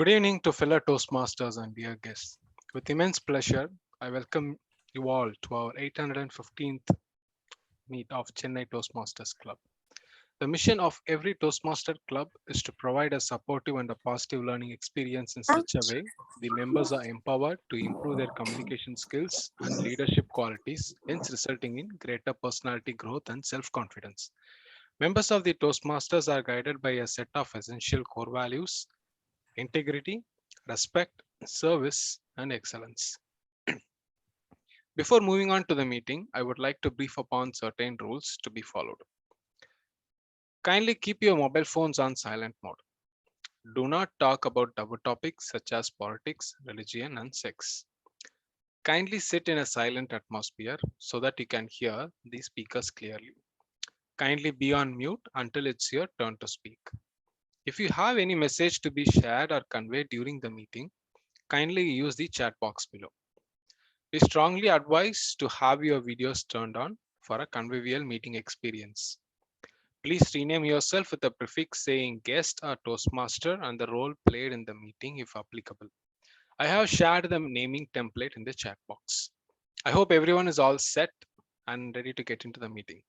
Good evening to fellow Toastmasters and dear guests. With immense pleasure, I welcome you all to our 815th meet of Chennai Toastmasters Club. The mission of every Toastmaster club is to provide a supportive and a positive learning experience in such a way the members are empowered to improve their communication skills and leadership qualities, hence resulting in greater personality growth and self-confidence. Members of the Toastmasters are guided by a set of essential core values: integrity, respect, service, and excellence. Before moving on to the meeting, I would like to brief upon certain rules to be followed. Kindly keep your mobile phones on silent mode. Do not talk about taboo topics such as politics, religion, and sex. Kindly sit in a silent atmosphere so that you can hear the speakers clearly. Kindly be on mute until it's your turn to speak. If you have any message to be shared or conveyed during the meeting, kindly use the chat box below. We strongly advise to have your videos turned on for a convivial meeting experience. Please rename yourself with a prefix saying guest or Toastmaster and the role played in the meeting if applicable. I have shared the naming template in the chat box. I hope everyone is all set and ready to get into the meeting.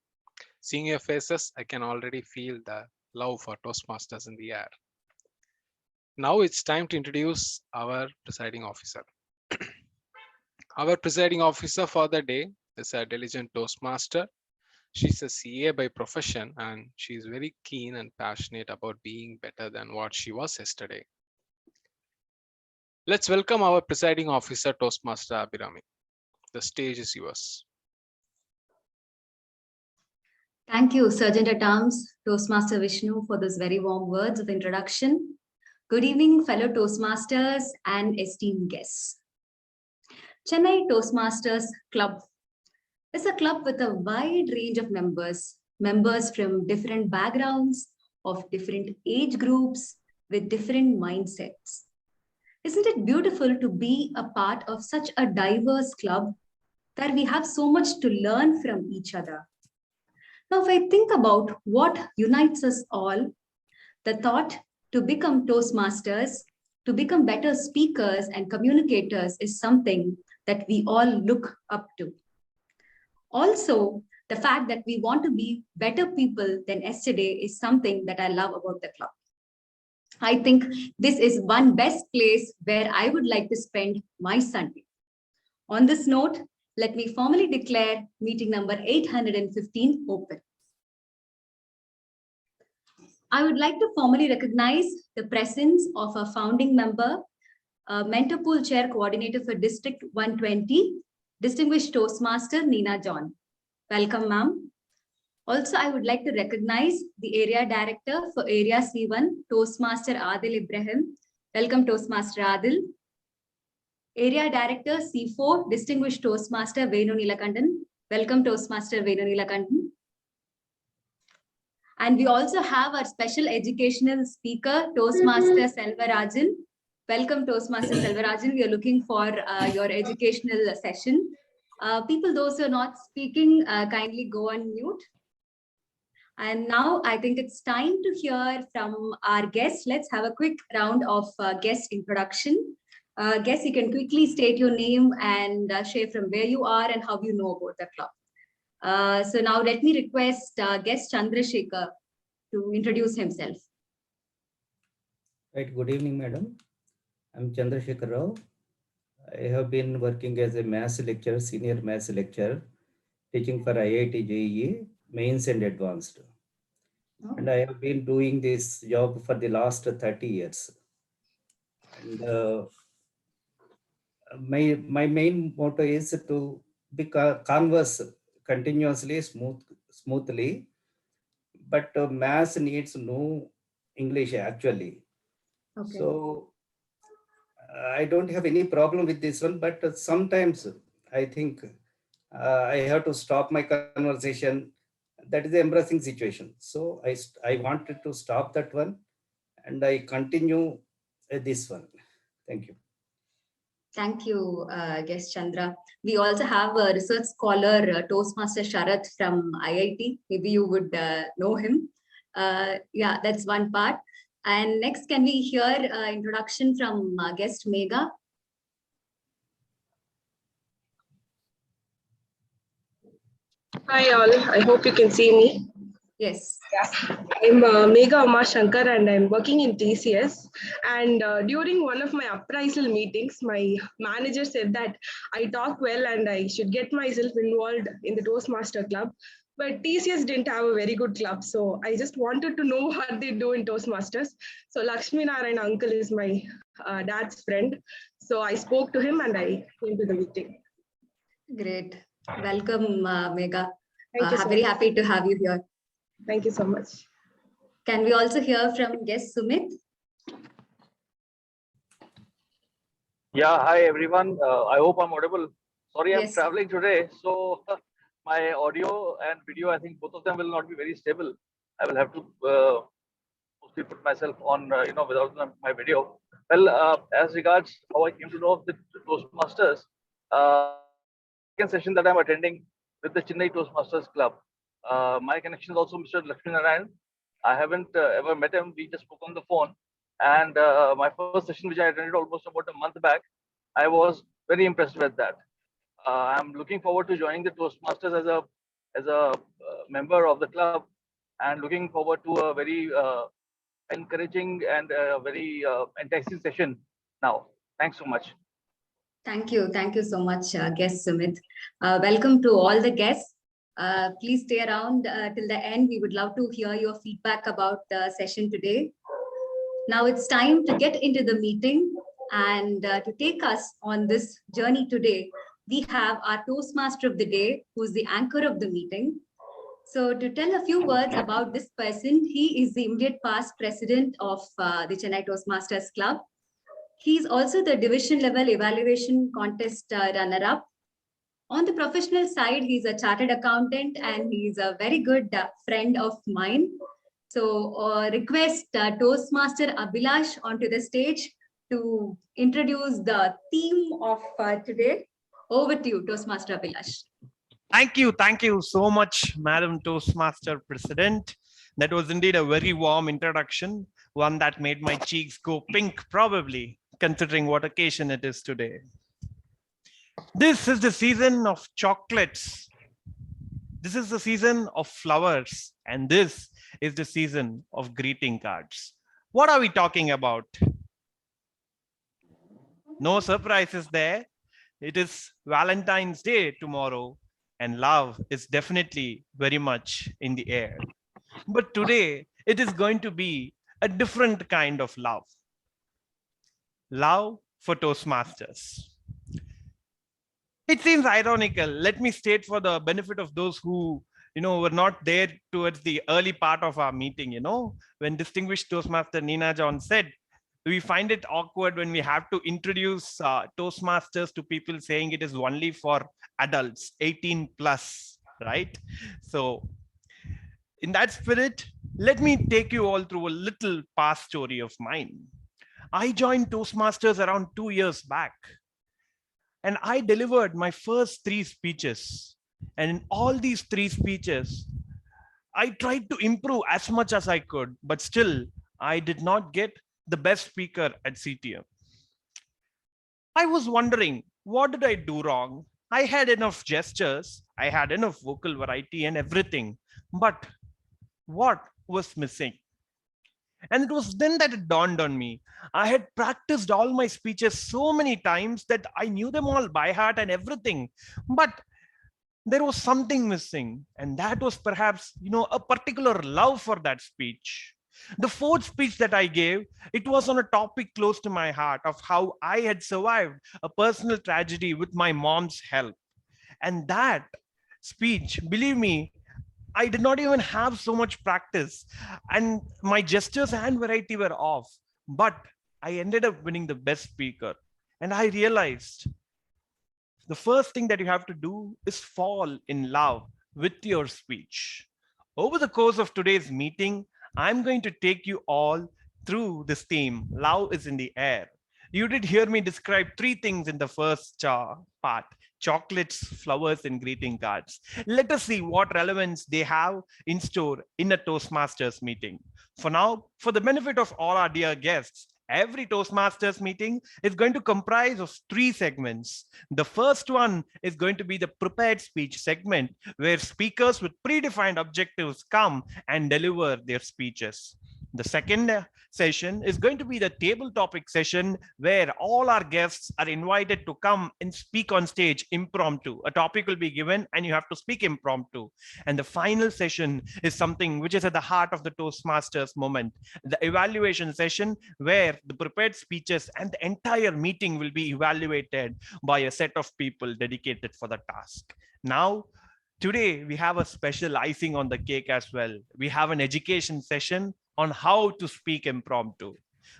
Seeing your faces, I can already feel the love for Toastmasters in the air. Now it's time to introduce our presiding officer. Our presiding officer for the day is a diligent Toastmaster. She's a CA by profession and she's very keen and passionate about being better than what she was yesterday. Let's welcome our presiding officer, Toastmaster Abhirami. The stage is yours. Thank you, Sergeant at Arms, Toastmaster Vishnu, for those very warm words of introduction. Good evening, fellow Toastmasters and esteemed guests. Chennai Toastmasters Club is a club with a wide range of members from different backgrounds, of different age groups, with different mindsets. Isn't it beautiful to be a part of such a diverse club where we have so much to learn from each other? Now, if I think about what unites us all, the thought to become Toastmasters, to become better speakers and communicators is something that we all look up to. Also, the fact that we want to be better people than yesterday is something that I love about the club. I think this is one best place where I would like to spend my Sunday. On this note, let me formally declare meeting number 815 open. I would like to formally recognize the presence of a founding member, Mentor Pool Chair Coordinator for District 120, Distinguished Toastmaster Neena John. Welcome, ma'am. Also, I would like to recognize the Area Director for Area C1, Toastmaster Adil Ibrahim. Welcome, Toastmaster Adil. Area Director C4, Distinguished Toastmaster Venu Nilakandan. Welcome, Toastmaster Venu Nilakandan. And we also have our special educational speaker, Toastmaster Selvarajan. Welcome, Toastmaster Selvarajan. We are looking for your educational session. People, those who are not speaking, kindly go on mute. And now I think it's time to hear from our guests. Let's have a quick round of guest introduction. Guests, you can quickly state your name and share from where you are and how you know about the club. So now let me request guest Chandra Shaker to introduce himself. Right. Good evening, madam. I'm Chandra Shaker Rao. I have been working as a maths lecturer, senior maths lecturer, teaching for IIT JEE, mains and advanced. Oh. And I have been doing this job for the last 30 years. And my main motto is to converse continuously, smoothly, but maths needs no English actually. Okay. So I don't have any problem with this one, but sometimes I think I have to stop my conversation. That is the embarrassing situation. So I wanted to stop that one and I continue this one. Thank you. Thank you, guest Chandra. We also have a research scholar, Toastmaster Sharath from IIT. Maybe you would know him. Yeah, that's one part. And next, can we hear introduction from guest Megha? Hi all, I hope you can see me. Yes. Yeah. I'm Megha Uma Shankar and I'm working in TCS. And during one of my appraisal meetings, my manager said that I talk well and I should get myself involved in the Toastmaster club. But TCS didn't have a very good club. So I just wanted to know what they do in Toastmasters. So Lakshmi Narayan uncle is my dad's friend. So I spoke to him and I came to the meeting. Great. Welcome, Megha. Thank you so Very much. happy to have you here. Thank you so much. Can we also hear from guest Sumit? Yeah, hi everyone. I hope I'm audible. Sorry, I'm Yes. traveling today, so my audio and video, I think both of them will not be very stable. I will have to mostly put myself on, without my video. Well, as regards how I came to know of the Toastmasters, second session that I'm attending with the Chennai Toastmasters Club. My connection is also Mr. Lakshmi Narayan. I haven't ever met him. We just spoke on the phone. And my first session, which I attended almost about a month back, I was very impressed with that. I'm looking forward to joining the Toastmasters as a member of the club, and looking forward to a very encouraging and very enticing session now. Thanks so much. Thank you. Thank you so much, guest Sumit. Welcome to all the guests. Please stay around till the end. We would love to hear your feedback about the session today. Now it's time to get into the meeting, and to take us on this journey today, we have our Toastmaster of the day, who's the anchor of the meeting. So to tell a few words about this person, he is the immediate past president of the Chennai Toastmasters Club. He's also the division level evaluation contest runner-up. On the professional side, he's a chartered accountant and he's a very good friend of mine. So request Toastmaster Abhilash onto the stage to introduce the theme of today. Over to you, Toastmaster Abhilash. Thank you so much, Madam Toastmaster President. That was indeed a very warm introduction, one that made my cheeks go pink, probably, considering what occasion it is today. This is the season of chocolates. This is the season of flowers, and this is the season of greeting cards. What are we talking about? No surprises there. It is Valentine's Day tomorrow, and love is definitely very much in the air. But today, it is going to be a different kind of love. Love for Toastmasters. It seems ironical. Let me state for the benefit of those who were not there towards the early part of our meeting, when distinguished Toastmaster Nina John said, we find it awkward when we have to introduce Toastmasters to people saying it is only for adults, 18 plus, right? So in that spirit, let me take you all through a little past story of mine. I joined Toastmasters around 2 years back, and I delivered my first 3 speeches. And in all these 3 speeches, I tried to improve as much as I could, but still I did not get the best speaker at CTM. I was wondering, what did I do wrong? I had enough gestures, I had enough vocal variety and everything, but what was missing? And it was then that it dawned on me. I had practiced all my speeches so many times that I knew them all by heart and everything, but there was something missing. And that was perhaps, a particular love for that speech. The 4th speech that I gave, it was on a topic close to my heart of how I had survived a personal tragedy with my mom's help. And that speech, believe me, I did not even have so much practice, and my gestures and variety were off, but I ended up winning the best speaker. And I realized the first thing that you have to do is fall in love with your speech. Over the course of today's meeting, I'm going to take you all through this theme, love is in the air. You did hear me describe three things in the first part: chocolates, flowers, and greeting cards. Let us see what relevance they have in store in a Toastmasters meeting. For now, for the benefit of all our dear guests, every Toastmasters meeting is going to comprise of three segments. The first one is going to be the prepared speech segment, where speakers with predefined objectives come and deliver their speeches. The second session is going to be the table topic session, where all our guests are invited to come and speak on stage impromptu. A topic will be given and you have to speak impromptu. And the final session is something which is at the heart of the Toastmasters moment, the evaluation session, where the prepared speeches and the entire meeting will be evaluated by a set of people dedicated for the task. Now, today we have a special icing on the cake as well. We have an education session on how to speak impromptu.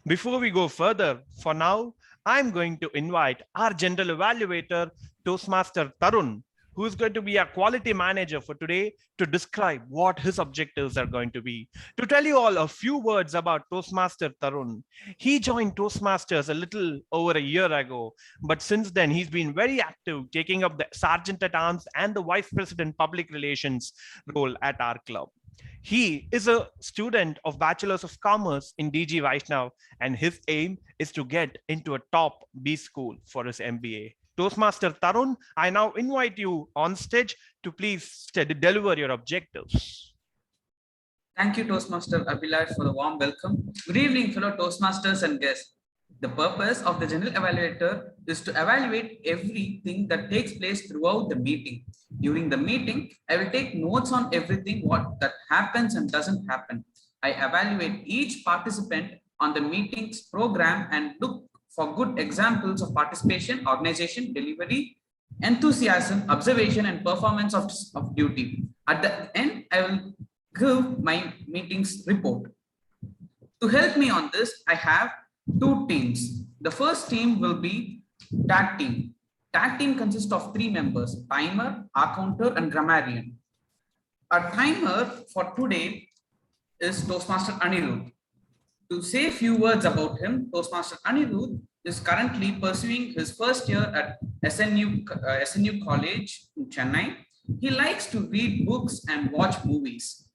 Before we go further, for now, I'm going to invite our general evaluator, Toastmaster Tarun, who is going to be our quality manager for today, to describe what his objectives are going to be. To tell you all a few words about Toastmaster Tarun, he joined Toastmasters a little over a year ago, but since then he's been very active, taking up the Sergeant at Arms and the Vice President Public Relations role at our club. He is a student of Bachelor's of Commerce in DG Vaishnav, and his aim is to get into a top B school for his MBA. Toastmaster Tarun, I now invite you on stage to please deliver your objectives. Thank you, Toastmaster Abhilash, for the warm welcome. Good evening, fellow Toastmasters and guests. The purpose of the General Evaluator is to evaluate everything that takes place throughout the meeting. During the meeting, I will take notes on everything that happens and doesn't happen. I evaluate each participant on the meeting's program and look for good examples of participation, organization, delivery, enthusiasm, observation, and performance of duty. At the end, I will give my meeting's report. To help me on this, I have two teams. The first team will be tag team. Tag team consists of three members: timer, accounter, and grammarian. Our timer for today is Toastmaster Anirudh. To say a few words about him, Toastmaster Anirudh is currently pursuing his first year at SNU College in Chennai. He likes to read books and watch movies.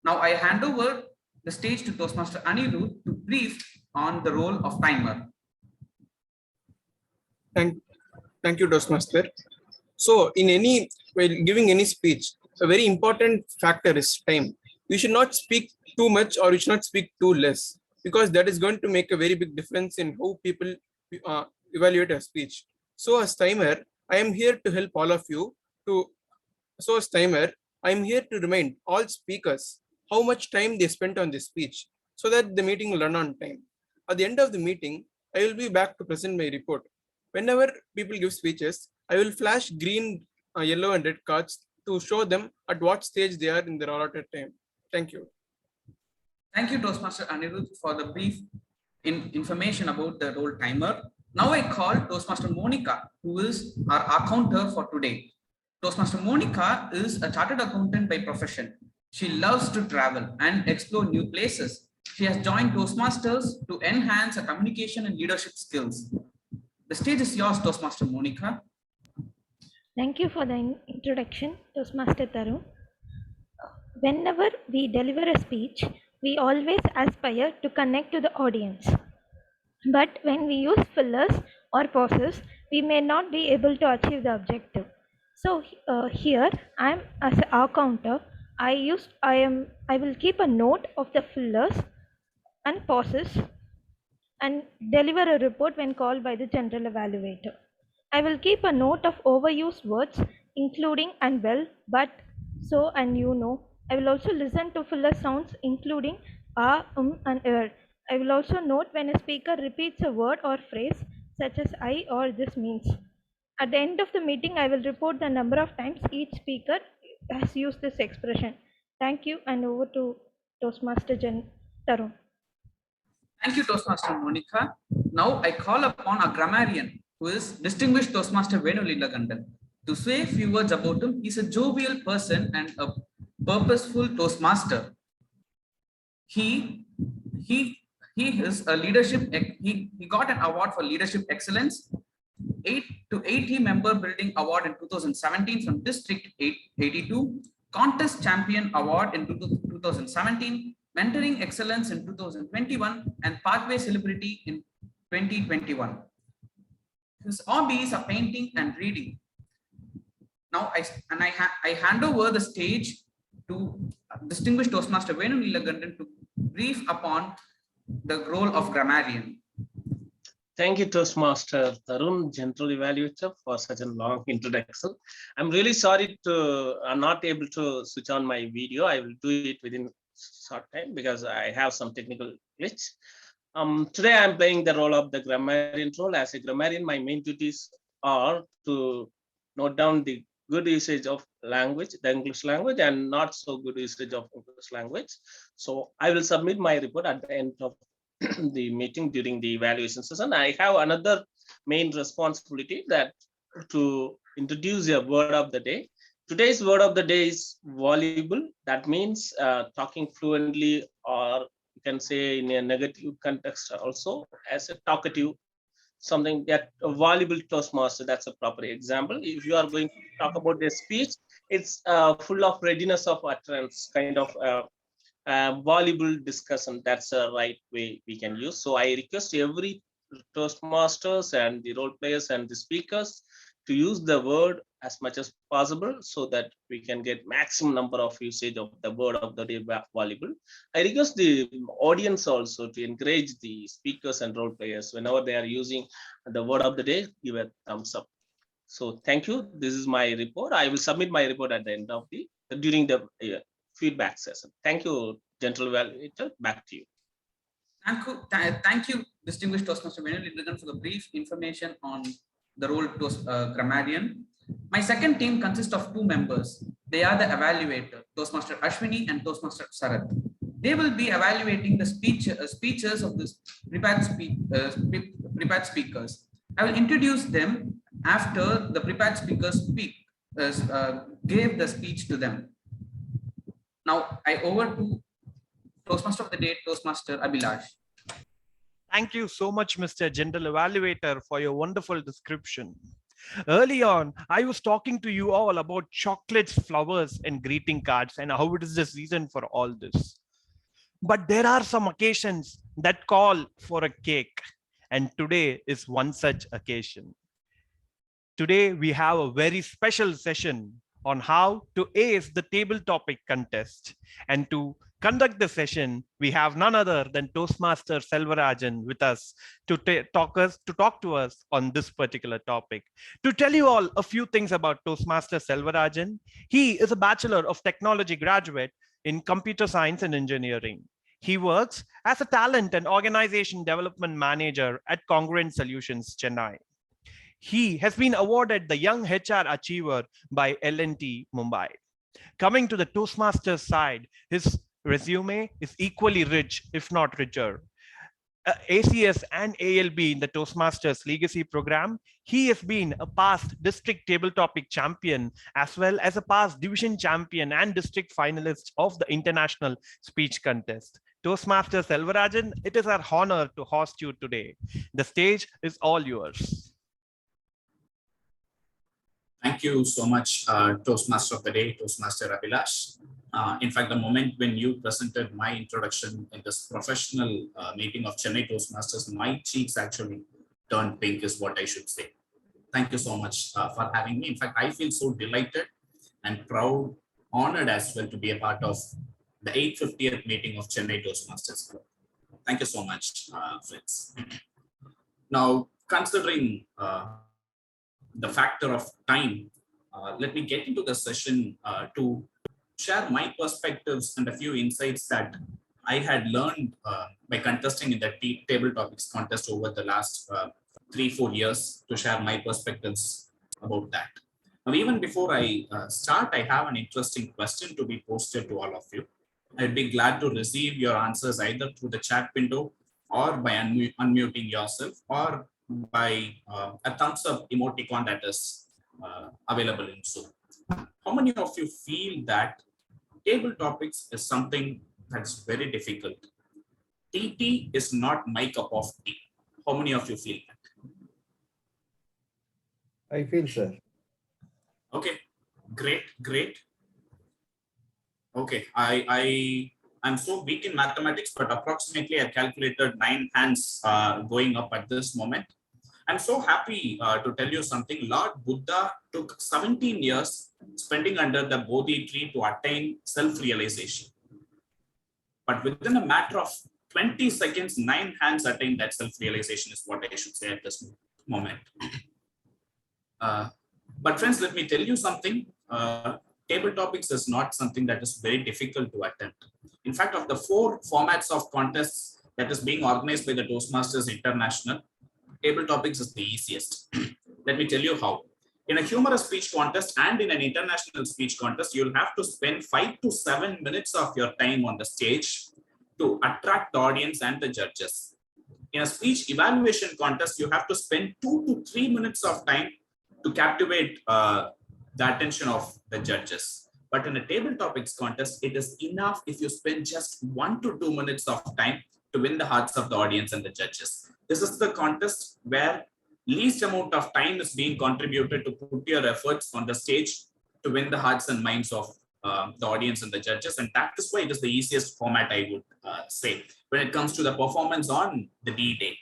Now I hand over the stage to Toastmaster Anirudh to brief on the role of timer. Thank you, Toastmaster. So while giving any speech, a very important factor is time. We should not speak too much or we should not speak too less, because that is going to make a very big difference in how people evaluate a speech. So as timer, I am here to help all of you as timer, I am here to remind all speakers how much time they spent on this speech, so that the meeting will run on time. At the end of the meeting, I will be back to present my report. Whenever people give speeches, I will flash green, yellow, and red cards to show them at what stage they are in their allotted time. Thank you. Thank you, Toastmaster Anirudh, for the brief information about the role timer. Now I call Toastmaster Monica, who is our accountant for today. Toastmaster Monica is a chartered accountant by profession. She loves to travel and explore new places. She has joined Toastmasters to enhance her communication and leadership skills. The stage is yours, Toastmaster Monica. Thank you for the introduction, Toastmaster Tarun. Whenever we deliver a speech, we always aspire to connect to the audience. But when we use fillers or pauses, we may not be able to achieve the objective. So here I am as an accountant. I will keep a note of the fillers and pauses and deliver a report when called by the general evaluator. I will keep a note of overused words, including and well, but, so, and you know. I will also listen to filler sounds, including and er. I will also note when a speaker repeats a word or phrase, such as I or this means. At the end of the meeting, I will report the number of times each speaker has used this expression. Thank you, and over to Toastmaster Tarun. Thank you, Toastmaster Monica. Now I call upon our grammarian, who is distinguished Toastmaster Venu Lilagandan. To say a few words about him, he's a jovial person and a purposeful Toastmaster. He He is a leadership. He got an award for leadership excellence, 80 member building award in 2017 from District 82, contest champion award in 2017, mentoring excellence in 2021, and pathway celebrity in 2021. His hobbies are painting and reading. Now I hand over the stage to distinguished Toastmaster Venu Neelakandan to brief upon the role of grammarian. Thank you, Toastmaster Tarun, General Evaluator, for such a long introduction. I'm really sorry I'm not able to switch on my video. I will do it within short time because I have some technical glitch. Today I'm playing the role of the grammarian role. As a grammarian, my main duties are to note down the good usage of language, the English language, and not so good usage of English language. So I will submit my report at the end of the meeting during the evaluation session. I have another main responsibility, that to introduce a word of the day. Today's word of the day is voluble. That means talking fluently, or you can say in a negative context also, as a talkative, something that a voluble Toastmaster, that's a proper example. If you are going to talk about a speech, it's full of readiness of utterance, kind of voluble discussion. That's the right way we can use. So I request every Toastmasters and the role players and the speakers to use the word as much as possible so that we can get maximum number of usage of the word of the day, voluble. I request the audience also to encourage the speakers and role players whenever they are using the word of the day, give a thumbs up. So thank you. This is my report. I will submit my report at the end of the during the feedback session. Thank you, General Evaluator. Back to you. Thank you, distinguished Toastmaster Venu Neelakandan, for the brief information on the role grammarian. My second team consists of 2 members. They are the evaluator, Toastmaster Ashwini and Toastmaster Sarath. They will be evaluating the speeches of the prepared speakers. I will introduce them after the prepared speakers gave the speech to them. Now I over to Toastmaster of the day, Toastmaster Abhilash. Thank you so much, Mr. General Evaluator, for your wonderful description. Early on, I was talking to you all about chocolates, flowers, and greeting cards, and how it is the season for all this. But there are some occasions that call for a cake, and today is one such occasion. Today, we have a very special session on how to ace the table topic contest. And to conduct the session, we have none other than Toastmaster Selvarajan with us to talk to us on this particular topic. To tell you all a few things about Toastmaster Selvarajan, he is a Bachelor of Technology graduate in Computer Science and Engineering. He works as a Talent and Organization Development Manager at Congruent Solutions, Chennai. He has been awarded the Young HR Achiever by L&T Mumbai. Coming to the Toastmasters side, his resume is equally rich, if not richer. ACS and ALB in the Toastmasters Legacy Program. He has been a past district table topic champion, as well as a past division champion and district finalist of the International Speech Contest. Toastmaster Selvarajan, it is our honor to host you today. The stage is all yours. Thank you so much, Toastmaster of the day, Toastmaster Abhilash. In fact, the moment when you presented my introduction in this professional meeting of Chennai Toastmasters, my cheeks actually turned pink, is what I should say. Thank you so much for having me. In fact, I feel so delighted and proud, honored as well to be a part of the 850th meeting of Chennai Toastmasters Club. Thank you so much, friends. Now, considering the factor of time, let me get into the session to share my perspectives and a few insights that I had learned by contesting in the table topics contest over the last 3-4 years, to share my perspectives about that. Now, even before I start, I have an interesting question to be posted to all of you. I'd be glad to receive your answers either through the chat window, or by unmuting yourself, or by a thumbs up emoticon that is available in Zoom. How many of you feel that table topics is something that's very difficult? TT is not my cup of tea. How many of you feel that? I feel, sir. Okay, great. Okay, I'm so weak in mathematics, but approximately I calculated 9 hands going up at this moment. I'm so happy to tell you something. Lord Buddha took 17 years spending under the Bodhi tree to attain self-realization. But within a matter of 20 seconds, 9 hands attained that self-realization is what I should say at this moment. But friends, let me tell you something. Table topics is not something that is very difficult to attempt. In fact, of the 4 formats of contests that is being organized by the Toastmasters International, table topics is the easiest. Let me tell you how. In a humorous speech contest and in an international speech contest, you'll have to spend 5 to 7 minutes of your time on the stage to attract the audience and the judges. In a speech evaluation contest, you have to spend 2 to 3 minutes of time to captivate the attention of the judges. But in a table topics contest, it is enough if you spend just 1 to 2 minutes of time to win the hearts of the audience and the judges. This is the contest where least amount of time is being contributed to put your efforts on the stage to win the hearts and minds of the audience and the judges. And that is why it is the easiest format, I would say, when it comes to the performance on the D-Day.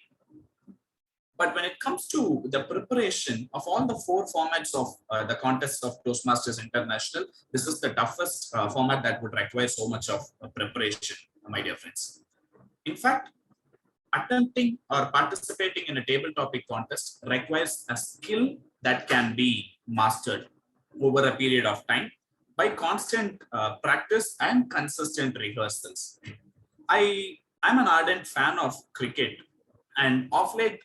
But when it comes to the preparation of all the 4 formats of the contests of Toastmasters International, this is the toughest format that would require so much of preparation, my dear friends. In fact, attempting or participating in a table topic contest requires a skill that can be mastered over a period of time by constant practice and consistent rehearsals. I'm an ardent fan of cricket, and of late,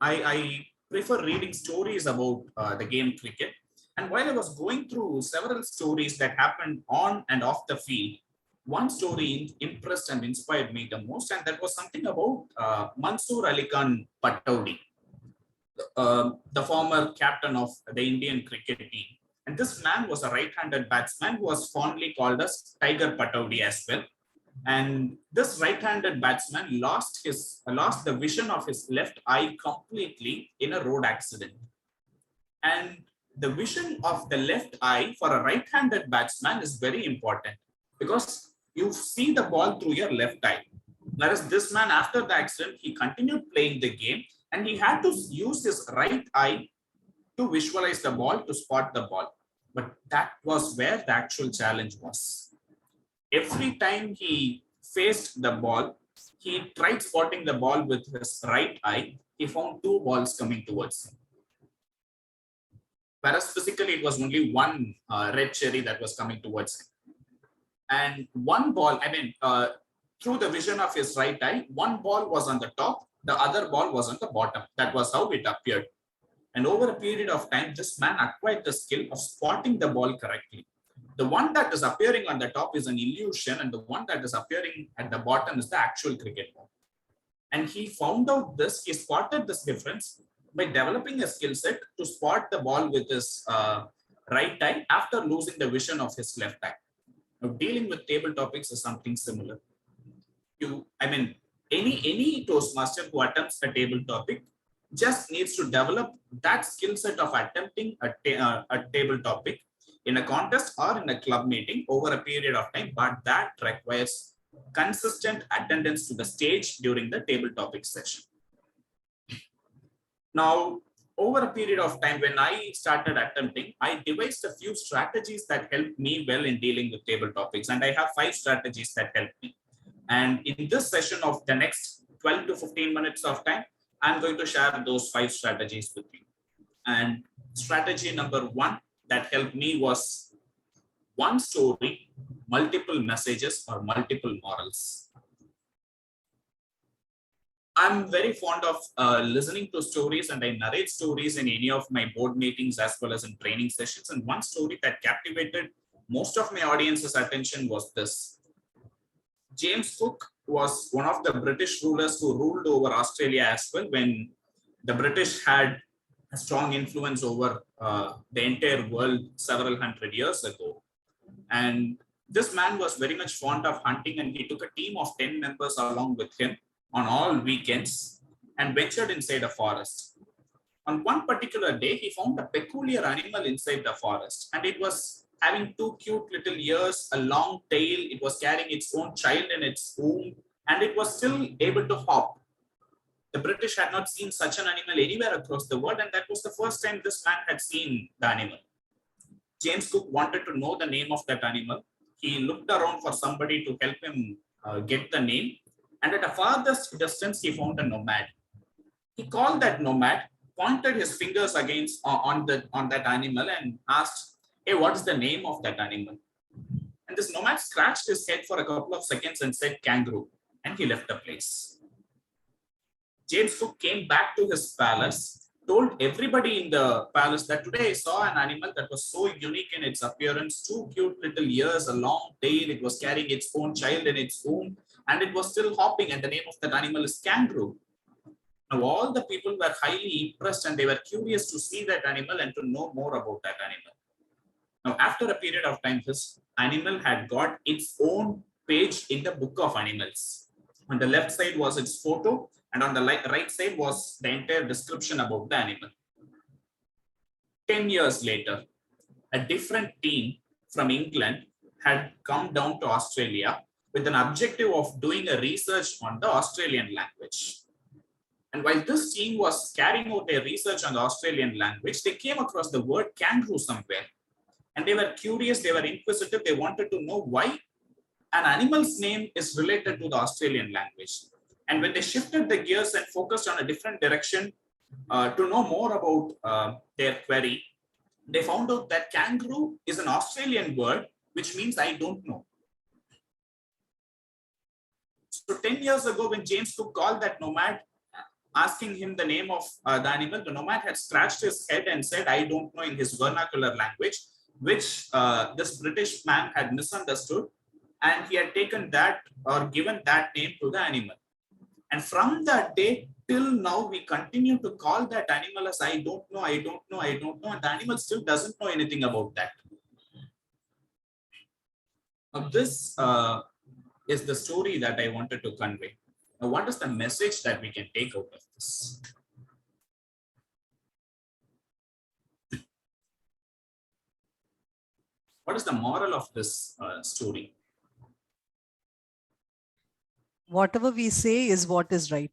I prefer reading stories about the game cricket. And while I was going through several stories that happened on and off the field, one story impressed and inspired me the most, and that was something about Mansoor Ali Khan Pataudi, the former captain of the Indian cricket team. And this man was a right-handed batsman who was fondly called as Tiger Pataudi as well. And this right-handed batsman lost the vision of his left eye completely in a road accident. And the vision of the left eye for a right-handed batsman is very important because you see the ball through your left eye. Whereas this man, after the accident, he continued playing the game and he had to use his right eye to visualize the ball, to spot the ball. But that was where the actual challenge was. Every time he faced the ball, he tried spotting the ball with his right eye. He found 2 balls coming towards him. Whereas physically, it was only one red cherry that was coming towards him. And one ball, through the vision of his right eye, one ball was on the top, the other ball was on the bottom. That was how it appeared. And over a period of time, this man acquired the skill of spotting the ball correctly. The one that is appearing on the top is an illusion, and the one that is appearing at the bottom is the actual cricket ball. And he found out this, he spotted this difference by developing a skill set to spot the ball with his right eye after losing the vision of his left eye. Now, dealing with table topics is something similar. Any Toastmaster who attempts a table topic just needs to develop that skill set of attempting a table topic in a contest or in a club meeting over a period of time, but that requires consistent attendance to the stage during the table topic session. Now, over a period of time, when I started attempting, I devised a few strategies that helped me well in dealing with table topics, and I have 5 strategies that helped me. And in this session of the next 12 to 15 minutes of time, I'm going to share those 5 strategies with you. And strategy number 1 that helped me was one story, multiple messages, or multiple morals. I'm very fond of listening to stories, and I narrate stories in any of my board meetings as well as in training sessions. And one story that captivated most of my audience's attention was this. James Cook was one of the British rulers who ruled over Australia as well when the British had a strong influence over the entire world several hundred years ago. And this man was very much fond of hunting, and he took a team of 10 members along with him on all weekends and ventured inside a forest. On one particular day, he found a peculiar animal inside the forest, and it was having two cute little ears, a long tail. It was carrying its own child in its womb, and it was still able to hop. The British had not seen such an animal anywhere across the world, and that was the first time this man had seen the animal. James Cook wanted to know the name of that animal. He looked around for somebody to help him get the name, and at a farthest distance, he found a nomad. He called that nomad, pointed his fingers against on that animal, and asked, "Hey, what is the name of that animal?" And this nomad scratched his head for a couple of seconds and said, "Kangaroo," and he left the place. James Cook came back to his palace, told everybody in the palace that today I saw an animal that was so unique in its appearance, two cute little ears, a long tail, it was carrying its own child in its womb, and it was still hopping, and the name of that animal is kangaroo. Now, all the people were highly impressed and they were curious to see that animal and to know more about that animal. Now, after a period of time, this animal had got its own page in the book of animals. On the left side was its photo, and on the right side was the entire description about the animal. 10 years later, a different team from England had come down to Australia with an objective of doing a research on the Australian language. And while this team was carrying out their research on the Australian language, they came across the word kangaroo somewhere. And they were curious, they were inquisitive, they wanted to know why an animal's name is related to the Australian language. And when they shifted the gears and focused on a different direction to know more about their query, they found out that kangaroo is an Australian word, which means I don't know. So 10 years ago, when James Cook called that nomad, asking him the name of the animal, the nomad had scratched his head and said, I don't know, in his vernacular language, which this British man had misunderstood. And he had taken that or given that name to the animal. And from that day till now, we continue to call that animal as I don't know, I don't know, I don't know. And the animal still doesn't know anything about that. Now, this is the story that I wanted to convey. Now, what is the message that we can take out of this? What is the moral of this story? Whatever we say is what is right.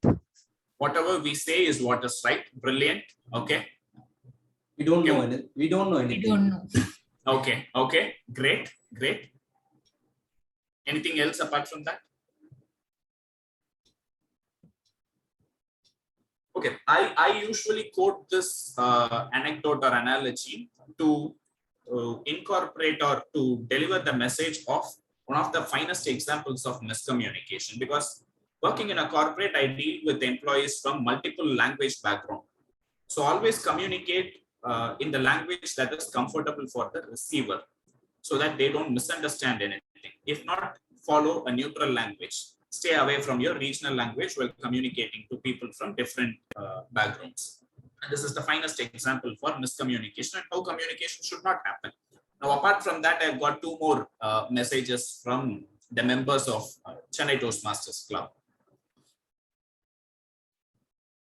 Whatever we say is what is right. Brilliant. Okay. We don't know anything. We don't know anything. We don't know. Okay. Okay. Great. Great. Anything else apart from that? Okay. I usually quote this anecdote or analogy to incorporate or to deliver the message of one of the finest examples of miscommunication, because working in a corporate, I deal with employees from multiple language background. So always communicate in the language that is comfortable for the receiver so that they don't misunderstand anything. If not, follow a neutral language. Stay away from your regional language while communicating to people from different backgrounds. And this is the finest example for miscommunication and how communication should not happen. Now, apart from that, I've got two more messages from the members of Chennai Toastmasters Club.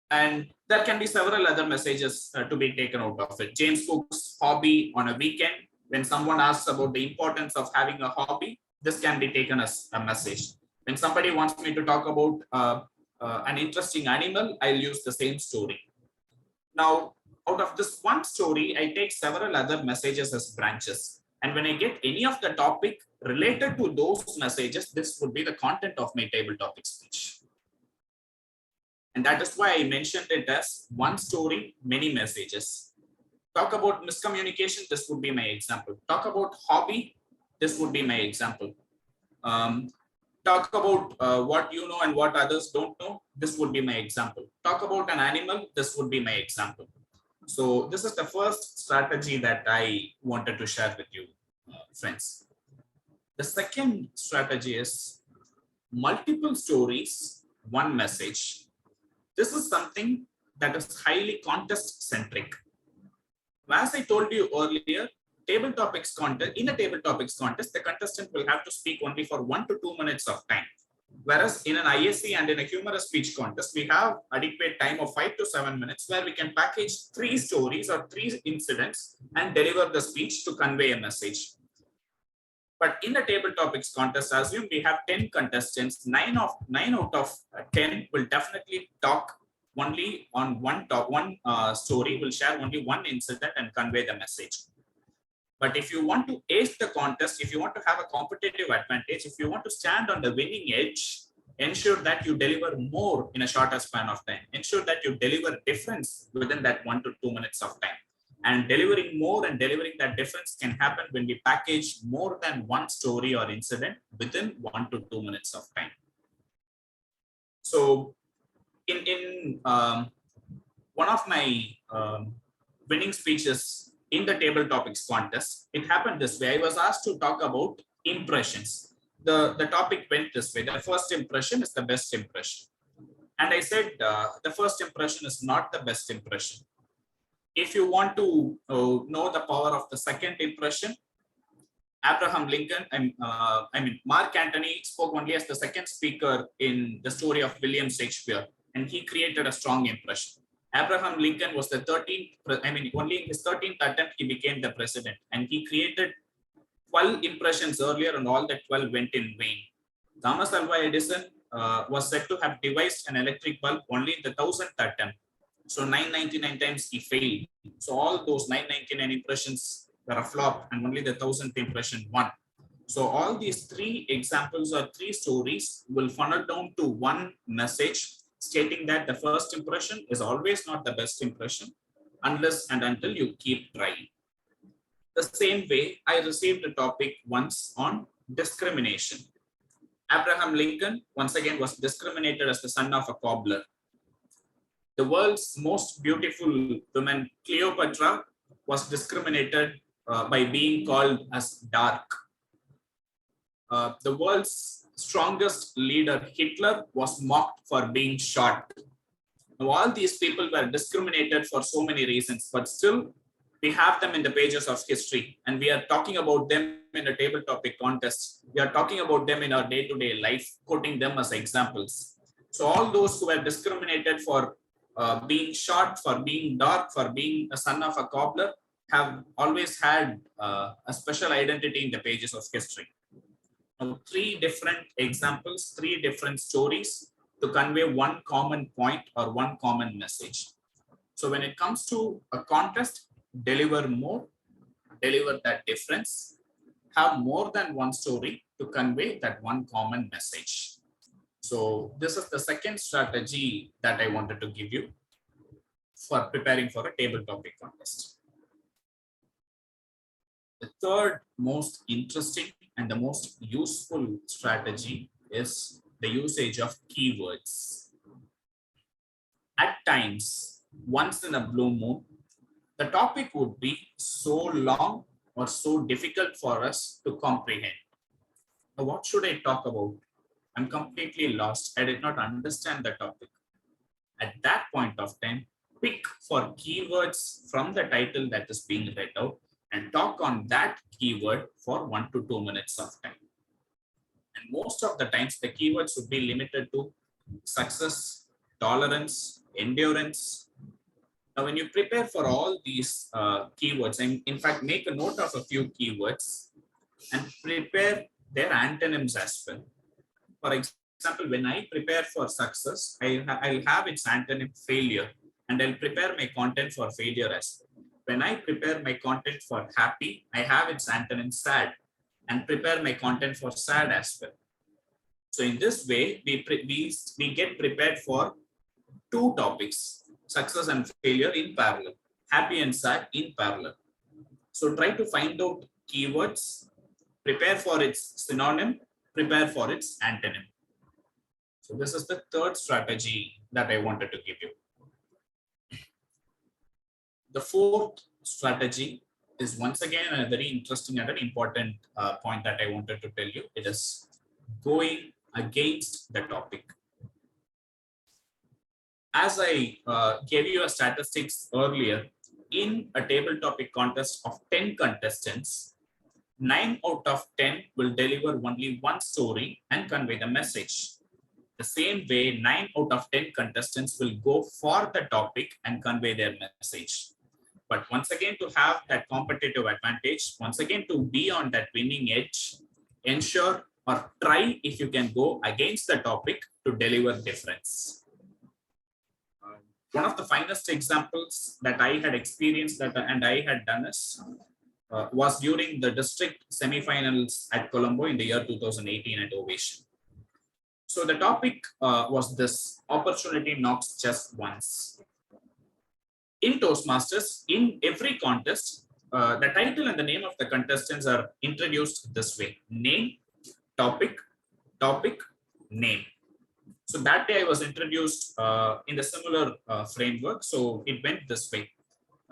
And there can be several other messages to be taken out of it. James Cook's hobby on a weekend. When someone asks about the importance of having a hobby, this can be taken as a message. When somebody wants me to talk about an interesting animal, I'll use the same story. Now, out of this one story, I take several other messages as branches. And when I get any of the topic related to those messages, this would be the content of my table topic speech. And that is why I mentioned it as one story, many messages. Talk about miscommunication, this would be my example. Talk about hobby, this would be my example. Talk about what you know and what others don't know, this would be my example. Talk about an animal, this would be my example. So this is the first strategy that I wanted to share with you, friends. The second strategy is multiple stories, one message. This is something that is highly contest centric. As I told you earlier, table topics contest, in a table topics contest, the contestant will have to speak only for 1 to 2 minutes of time. Whereas in an ISC and in a humorous speech contest, we have adequate time of 5 to 7 minutes where we can package 3 stories or 3 incidents and deliver the speech to convey a message. But in the table topics contest, assume we have 10 contestants, 9 out of 10 will definitely talk only on one story, will share only one incident and convey the message. But if you want to ace the contest, if you want to have a competitive advantage, if you want to stand on the winning edge, ensure that you deliver more in a shorter span of time. Ensure that you deliver difference within that 1 to 2 minutes of time. And delivering more and delivering that difference can happen when we package more than one story or incident within 1 to 2 minutes of time. So in one of my winning speeches in the table topics contest, it happened this way. I was asked to talk about impressions. The topic went this way. The first impression is the best impression. And I said, the first impression is not the best impression. If you want to know the power of the second impression, Abraham Lincoln, Mark Antony spoke only as the second speaker in the story of William Shakespeare, and he created a strong impression. Abraham Lincoln was the 13th, only in his 13th attempt, he became the president, and he created 12 impressions earlier, and all the 12 went in vain. Thomas Alva Edison was said to have devised an electric bulb only in the 1000th attempt. So 999 times he failed. So all those 999 impressions were a flop, and only the 1000th impression won. So all these 3 examples or 3 stories will funnel down to one message, stating that the first impression is always not the best impression unless and until you keep trying. The same way, I received a topic once on discrimination. Abraham Lincoln, once again, was discriminated as the son of a cobbler. The world's most beautiful woman, Cleopatra, was discriminated by being called as dark. The world's strongest leader, Hitler, was mocked for being short. Now, all these people were discriminated for so many reasons, but still we have them in the pages of history, and we are talking about them in a table topic contest. We are talking about them in our day-to-day life, quoting them as examples. So all those who were discriminated for being short, for being dark, for being a son of a cobbler, have always had a special identity in the pages of history. Now, 3 different examples, 3 different stories to convey one common point or one common message. So when it comes to a contest, deliver more, deliver that difference, have more than one story to convey that one common message. So this is the second strategy that I wanted to give you for preparing for a table topic contest. The third most interesting and the most useful strategy is the usage of keywords. At times, once in a blue moon, the topic would be so long or so difficult for us to comprehend. Now, what should I talk about? I'm completely lost. I did not understand the topic. At that point of time, pick for keywords from the title that is being read out and talk on that keyword for 1 to 2 minutes of time. And most of the times, the keywords would be limited to success, tolerance, endurance. Now, when you prepare for all these keywords, and in fact, make a note of a few keywords and prepare their antonyms as well. For example, when I prepare for success, I'll have its antonym failure, and I'll prepare my content for failure as well. When I prepare my content for happy, I have its antonym sad, and prepare my content for sad as well. So in this way, we get prepared for 2 topics, success and failure in parallel, happy and sad in parallel. So try to find out keywords, prepare for its synonym, prepare for its antonym. So this is the third strategy that I wanted to give you. The fourth strategy is once again a very interesting and an important point that I wanted to tell you. It is going against the topic. As I gave you a statistics earlier, in a table topic contest of 10 contestants, 9 out of 10 will deliver only one story and convey the message. The same way, 9 out of 10 contestants will go for the topic and convey their message. But once again, to have that competitive advantage, once again, to be on that winning edge, ensure or try if you can go against the topic to deliver difference. One of the finest examples that I had experienced and I had done is was during the district semifinals at Colombo in the year 2018 at Ovation. So the topic was this: opportunity knocks just once. In Toastmasters, in every contest, the title and the name of the contestants are introduced this way: name, topic, topic, name. So that day I was introduced in the similar framework. So it went this way.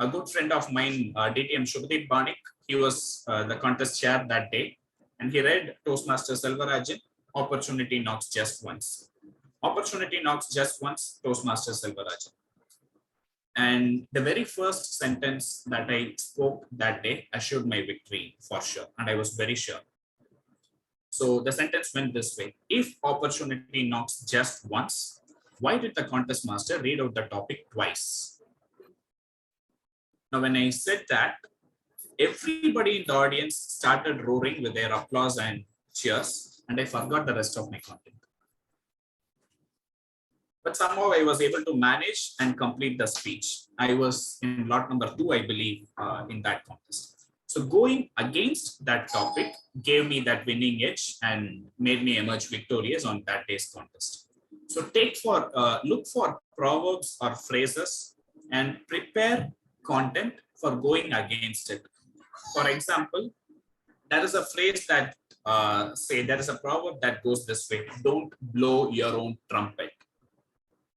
A good friend of mine, DTM Shubhadeep Banik, he was the contest chair that day, and he read Toastmaster Selvarajan, opportunity knocks just once. Opportunity knocks just once, Toastmaster Selvarajan. And the very first sentence that I spoke that day assured my victory for sure. And I was very sure. So the sentence went this way: if opportunity knocks just once, why did the contest master read out the topic twice? Now, when I said that, everybody in the audience started roaring with their applause and cheers, and I forgot the rest of my content. But somehow I was able to manage and complete the speech. I was in lot number 2, I believe, in that contest. So going against that topic gave me that winning edge and made me emerge victorious on that day's contest. So look for proverbs or phrases and prepare content for going against it. For example, there is a phrase that there is a proverb that goes this way: don't blow your own trumpet.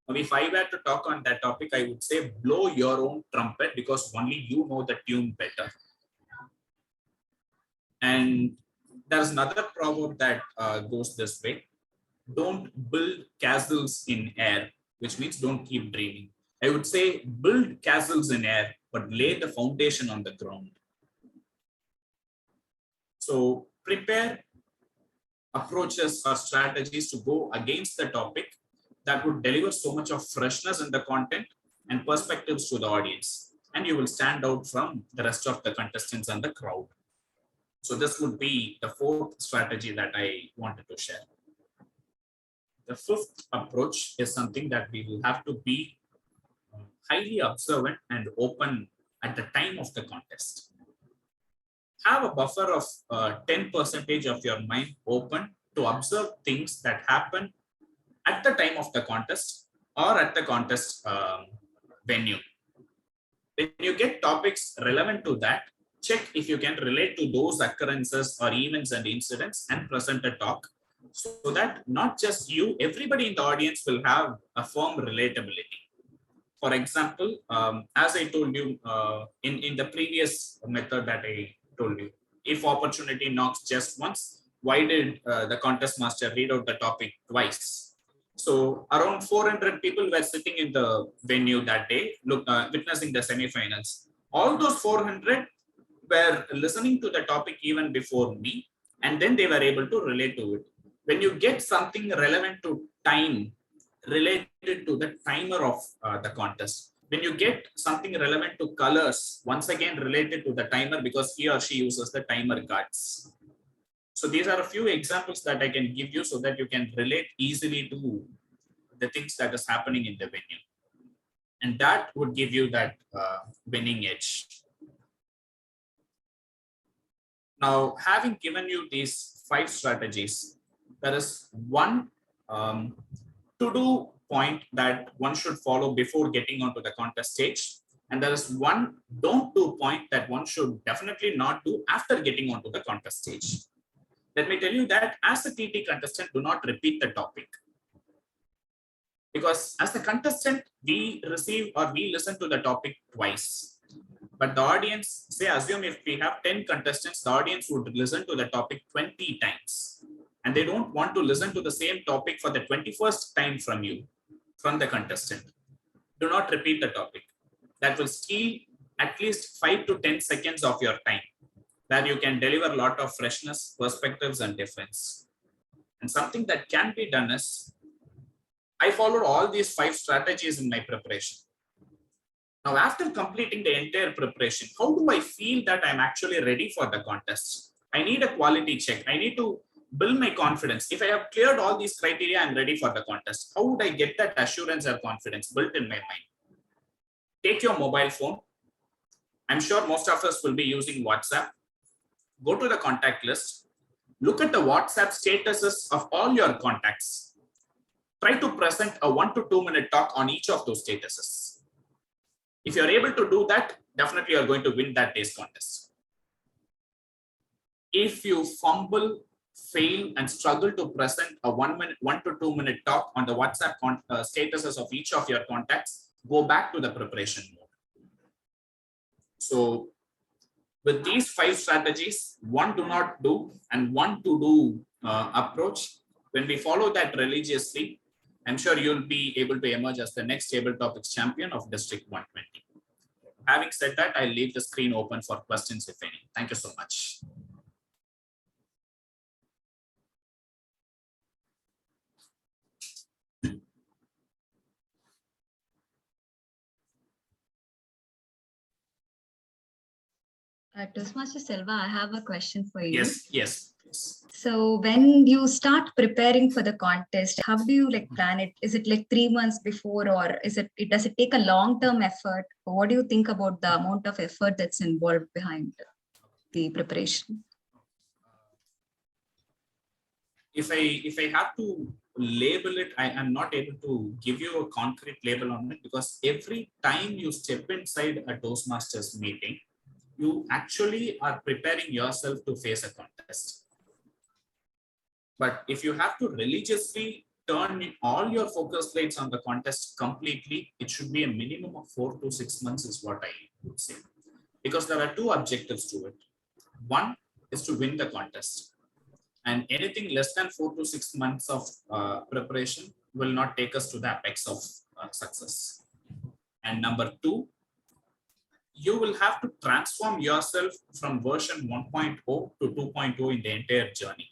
Now, if I were to talk on that topic, I would say blow your own trumpet, because only you know the tune better. And there's another proverb that goes this way: don't build castles in air, which means don't keep dreaming. I would say build castles in air, but lay the foundation on the ground. So prepare approaches or strategies to go against the topic that would deliver so much of freshness in the content and perspectives to the audience. And you will stand out from the rest of the contestants and the crowd. So this would be the 4th strategy that I wanted to share. The 5th approach is something that we will have to be highly observant and open at the time of the contest. Have a buffer of 10% of your mind open to observe things that happen at the time of the contest or at the contest venue. When you get topics relevant to that, check if you can relate to those occurrences or events and incidents and present a talk, so that not just you, everybody in the audience will have a firm relatability. For example, as I told you in the previous method that I told you, if opportunity knocks just once, why did the contest master read out the topic twice? So around 400 people were sitting in the venue that day, witnessing the semifinals. All those 400 were listening to the topic even before me, and then they were able to relate to it. When you get something relevant to time, related to the timer of the contest, when you get something relevant to colors, once again related to the timer, because he or she uses the timer cards. So these are a few examples that I can give you so that you can relate easily to the things that is happening in the venue. And that would give you that winning edge. Now, having given you these 5 strategies, there is one to-do point that one should follow before getting onto the contest stage. And there is one don't do point that one should definitely not do after getting onto the contest stage. Let me tell you that as a TT contestant, do not repeat the topic. Because as the contestant, we receive or we listen to the topic twice. But the audience, say, assume if we have 10 contestants, the audience would listen to the topic 20 times. And they don't want to listen to the same topic for the 21st time from you, from the contestant. Do not repeat the topic. That will steal at least 5 to 10 seconds of your time, where you can deliver a lot of freshness, perspectives, and difference. And something that can be done is I followed all these 5 strategies in my preparation. Now, after completing the entire preparation, how do I feel that I'm actually ready for the contest? I need a quality check. I need to build my confidence. If I have cleared all these criteria, I'm ready for the contest. How would I get that assurance or confidence built in my mind? Take your mobile phone. I'm sure most of us will be using WhatsApp. Go to the contact list. Look at the WhatsApp statuses of all your contacts. Try to present a 1 to 2 minute talk on each of those statuses. If you're able to do that, definitely you're going to win that day's contest. If you fumble, fail, and struggle to present a 1 to 2 minute talk on the WhatsApp statuses of each of your contacts, go back to the preparation mode. So with these 5 strategies, 1 do not do and 1 to do approach, when we follow that religiously, I'm sure you'll be able to emerge as the next table topics champion of District 120. Having said that, I'll leave the screen open for questions, if any. Thank you so much. Toastmaster Selva, I have a question for you. Yes. So when you start preparing for the contest, how do you plan it? Is it 3 months before, or does it take a long-term effort? Or what do you think about the amount of effort that's involved behind the preparation? If I have to label it, I am not able to give you a concrete label on it, because every time you step inside a Toastmasters meeting, you actually are preparing yourself to face a contest. But if you have to religiously turn all your focus lights on the contest completely, it should be a minimum of 4 to 6 months is what I would say. Because there are 2 objectives to it. One is to win the contest. And anything less than 4 to 6 months of preparation will not take us to the apex of success. And number 2, you will have to transform yourself from version 1.0 to 2.0 in the entire journey.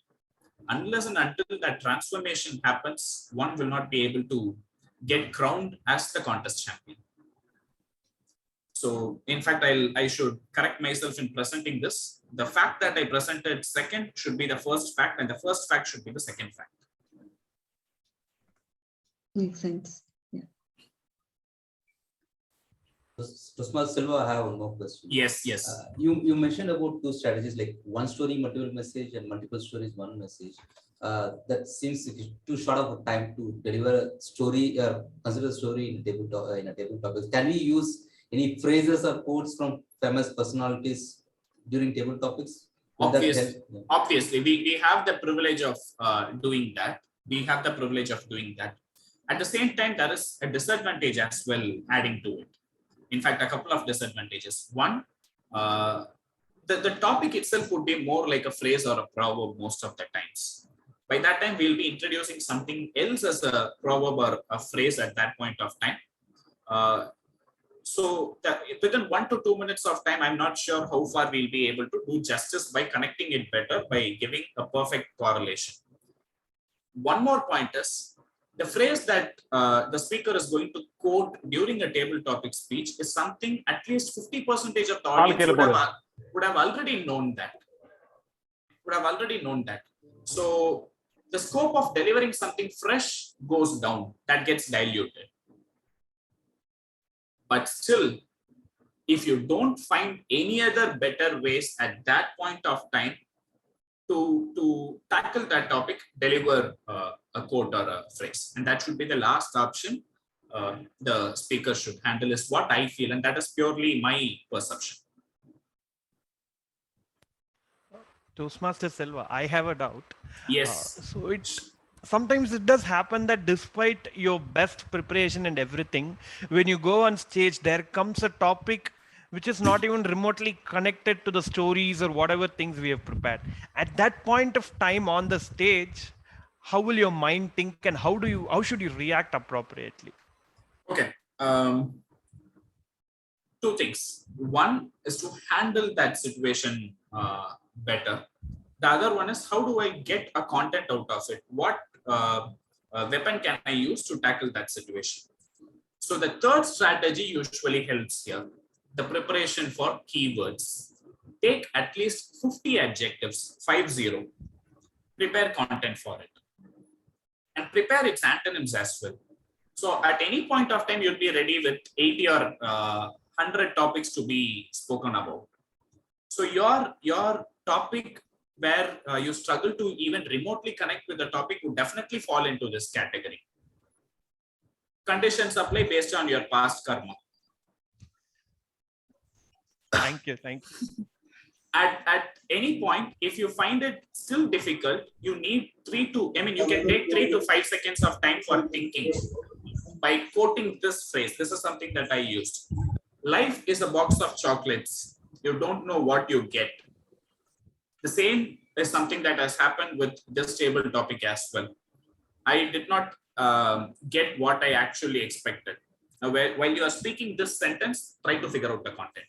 Unless and until that transformation happens, one will not be able to get crowned as the contest champion. So in fact, I should correct myself in presenting this. The fact that I presented second should be the first fact, and the first fact should be the second fact. Makes sense. Toastmaster Silva, I have one more question. Yes. You mentioned about 2 strategies, like one story, multiple message, and multiple stories, one message. That seems too short of a time to deliver a story, consider a story in a table topic. Can we use any phrases or quotes from famous personalities during table topics? Obviously, we have the privilege of doing that. At the same time, there is a disadvantage as well adding to it. In fact, a couple of disadvantages. One, the topic itself would be more like a phrase or a proverb most of the times. By that time, we'll be introducing something else as a proverb or a phrase at that point of time. So within 1 to 2 minutes of time, I'm not sure how far we'll be able to do justice by connecting it better, by giving a perfect correlation. One more point is, the phrase that the speaker is going to quote during a table topic speech is something at least 50% of the audience would have already known that. So the scope of delivering something fresh goes down, that gets diluted. But still, if you don't find any other better ways at that point of time to tackle that topic, deliver a quote or a phrase. And that should be the last option the speaker should handle, is what I feel. And that is purely my perception. Toastmaster Selva, I have a doubt. Yes. So sometimes it does happen that despite your best preparation and everything, when you go on stage, there comes a topic which is not even remotely connected to the stories or whatever things we have prepared. At that point of time on the stage, how will your mind think, and how should you react appropriately? Okay. 2 things. One is to handle that situation better. The other one is, how do I get a content out of it? What weapon can I use to tackle that situation? So the third strategy usually helps here, the preparation for keywords. Take at least 50 adjectives, 50, prepare content for it. And prepare its antonyms as well. So at any point of time, you'll be ready with 80 or 100 topics to be spoken about. So your topic where you struggle to even remotely connect with the topic would definitely fall into this category. Conditions apply based on your past karma. Thank you. Thank you. At any point, if you find it still difficult, you need you can take 3 to 5 seconds of time for thinking by quoting this phrase. This is something that I used. Life is a box of chocolates. You don't know what you get. The same is something that has happened with this table topic as well. I did not get what I actually expected. Now, while you are speaking this sentence, try to figure out the content.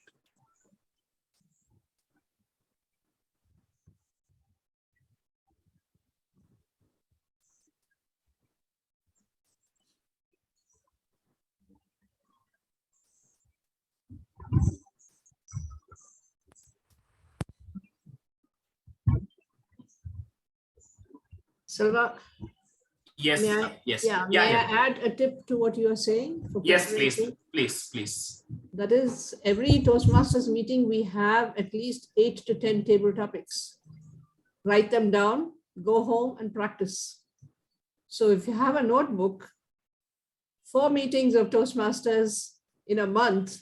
Selva, Yes, yes. May I add a tip to what you are saying? Yes, please. That is, every Toastmasters meeting, we have at least 8 to 10 table topics. Write them down, go home and practice. So if you have a notebook, 4 meetings of Toastmasters in a month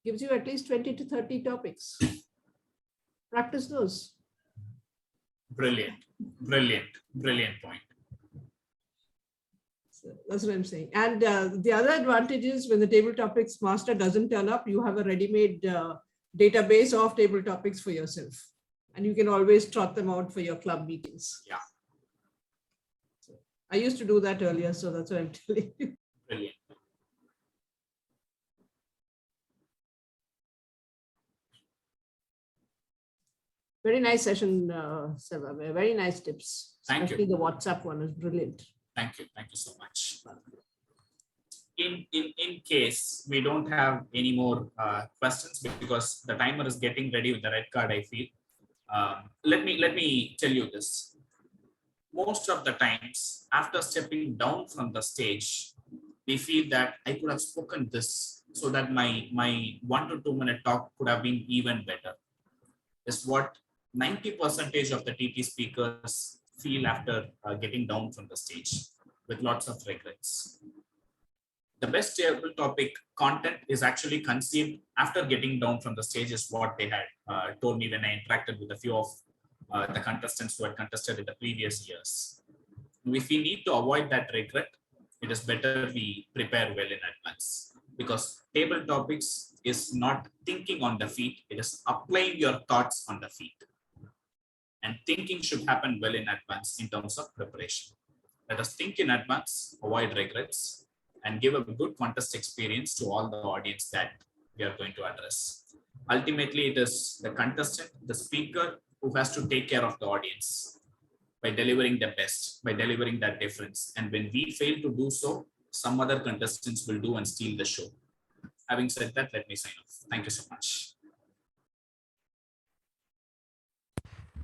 gives you at least 20 to 30 topics. Practice those. Brilliant point. So that's what I'm saying. And the other advantage is when the table topics master doesn't turn up, you have a ready-made database of table topics for yourself. And you can always trot them out for your club meetings. Yeah. So I used to do that earlier, so that's what I'm telling you. Brilliant. Very nice session, Seva. Very nice tips. Thank you. Especially the WhatsApp one is brilliant. Thank you so much. In case we don't have any more questions, because the timer is getting ready with the red card, I feel. Let me tell you this. Most of the times, after stepping down from the stage, we feel that I could have spoken this so that my 1 to 2 minute talk could have been even better. Is what 90% of the TT speakers feel after getting down from the stage, with lots of regrets. The best table topic content is actually conceived after getting down from the stage, is what they had told me when I interacted with a few of the contestants who had contested in the previous years. If we need to avoid that regret, it is better we prepare well in advance, because table topics is not thinking on the feet, it is applying your thoughts on the feet. And thinking should happen well in advance in terms of preparation. Let us think in advance, avoid regrets, and give a good contest experience to all the audience that we are going to address. Ultimately, it is the contestant, the speaker, who has to take care of the audience by delivering the best, by delivering that difference. And when we fail to do so, some other contestants will do and steal the show. Having said that, let me sign off. Thank you so much.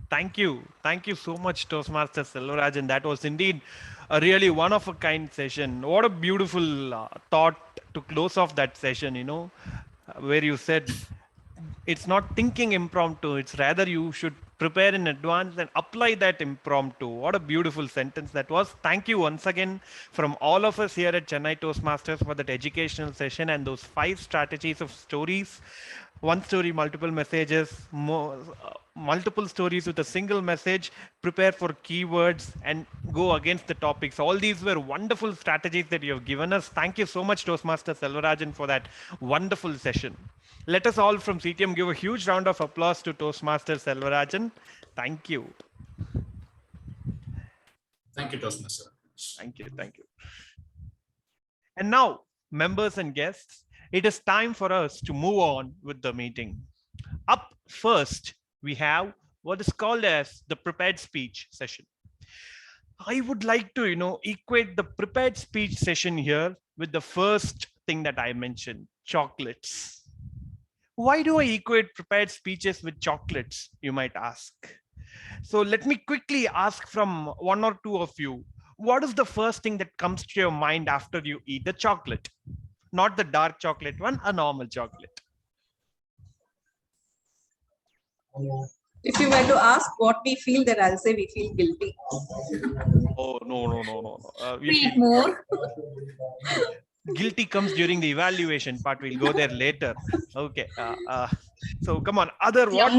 Thank you. Thank you so much, Toastmaster Selvaraj. That was indeed a really one-of-a-kind session. What a beautiful thought to close off that session, where you said it's not thinking impromptu, it's rather you should prepare in advance and apply that impromptu. What a beautiful sentence that was. Thank you once again from all of us here at Chennai Toastmasters for that educational session and those 5 strategies of stories. 1 story, multiple messages, multiple stories with a single message, prepare for keywords and go against the topics. All these were wonderful strategies that you have given us. Thank you so much, Toastmaster Selvaraj, for that wonderful session. Let us all from CTM give a huge round of applause to Toastmaster Selvaraj. Thank you. Thank you, Toastmaster. Thank you. And now, members and guests, it is time for us to move on with the meeting. Up first, we have what is called as the prepared speech session. I would like to, equate the prepared speech session here with the first thing that I mentioned, chocolates. Why do I equate prepared speeches with chocolates, you might ask? So let me quickly ask from one or two of you, what is the first thing that comes to your mind after you eat the chocolate? Not the dark chocolate one, a normal chocolate. If you were to ask what we feel, then I'll say we feel guilty. Oh, no. We eat more. Guilty comes during the evaluation part. We'll go there later. Okay. So come on. Other what?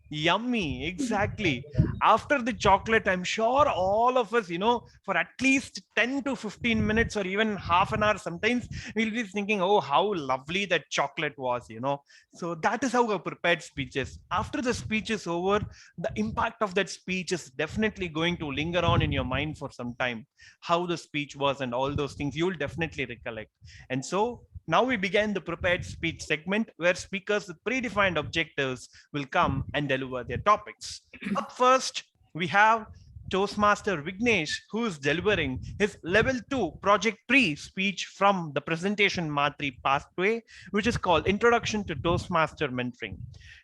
Yummy, exactly. After the chocolate, I'm sure all of us, for at least 10 to 15 minutes or even half an hour, sometimes we'll be thinking, oh, how lovely that chocolate was, So that is how a prepared speech is. After the speech is over, the impact of that speech is definitely going to linger on in your mind for some time. How the speech was and all those things, you'll definitely recollect. And so now we began the prepared speech segment where speakers with predefined objectives will come and deliver their topics. Up first, we have Toastmaster Vignesh, who is delivering his level 2 project 3 speech from the presentation Matri pathway, which is called Introduction to Toastmaster Mentoring.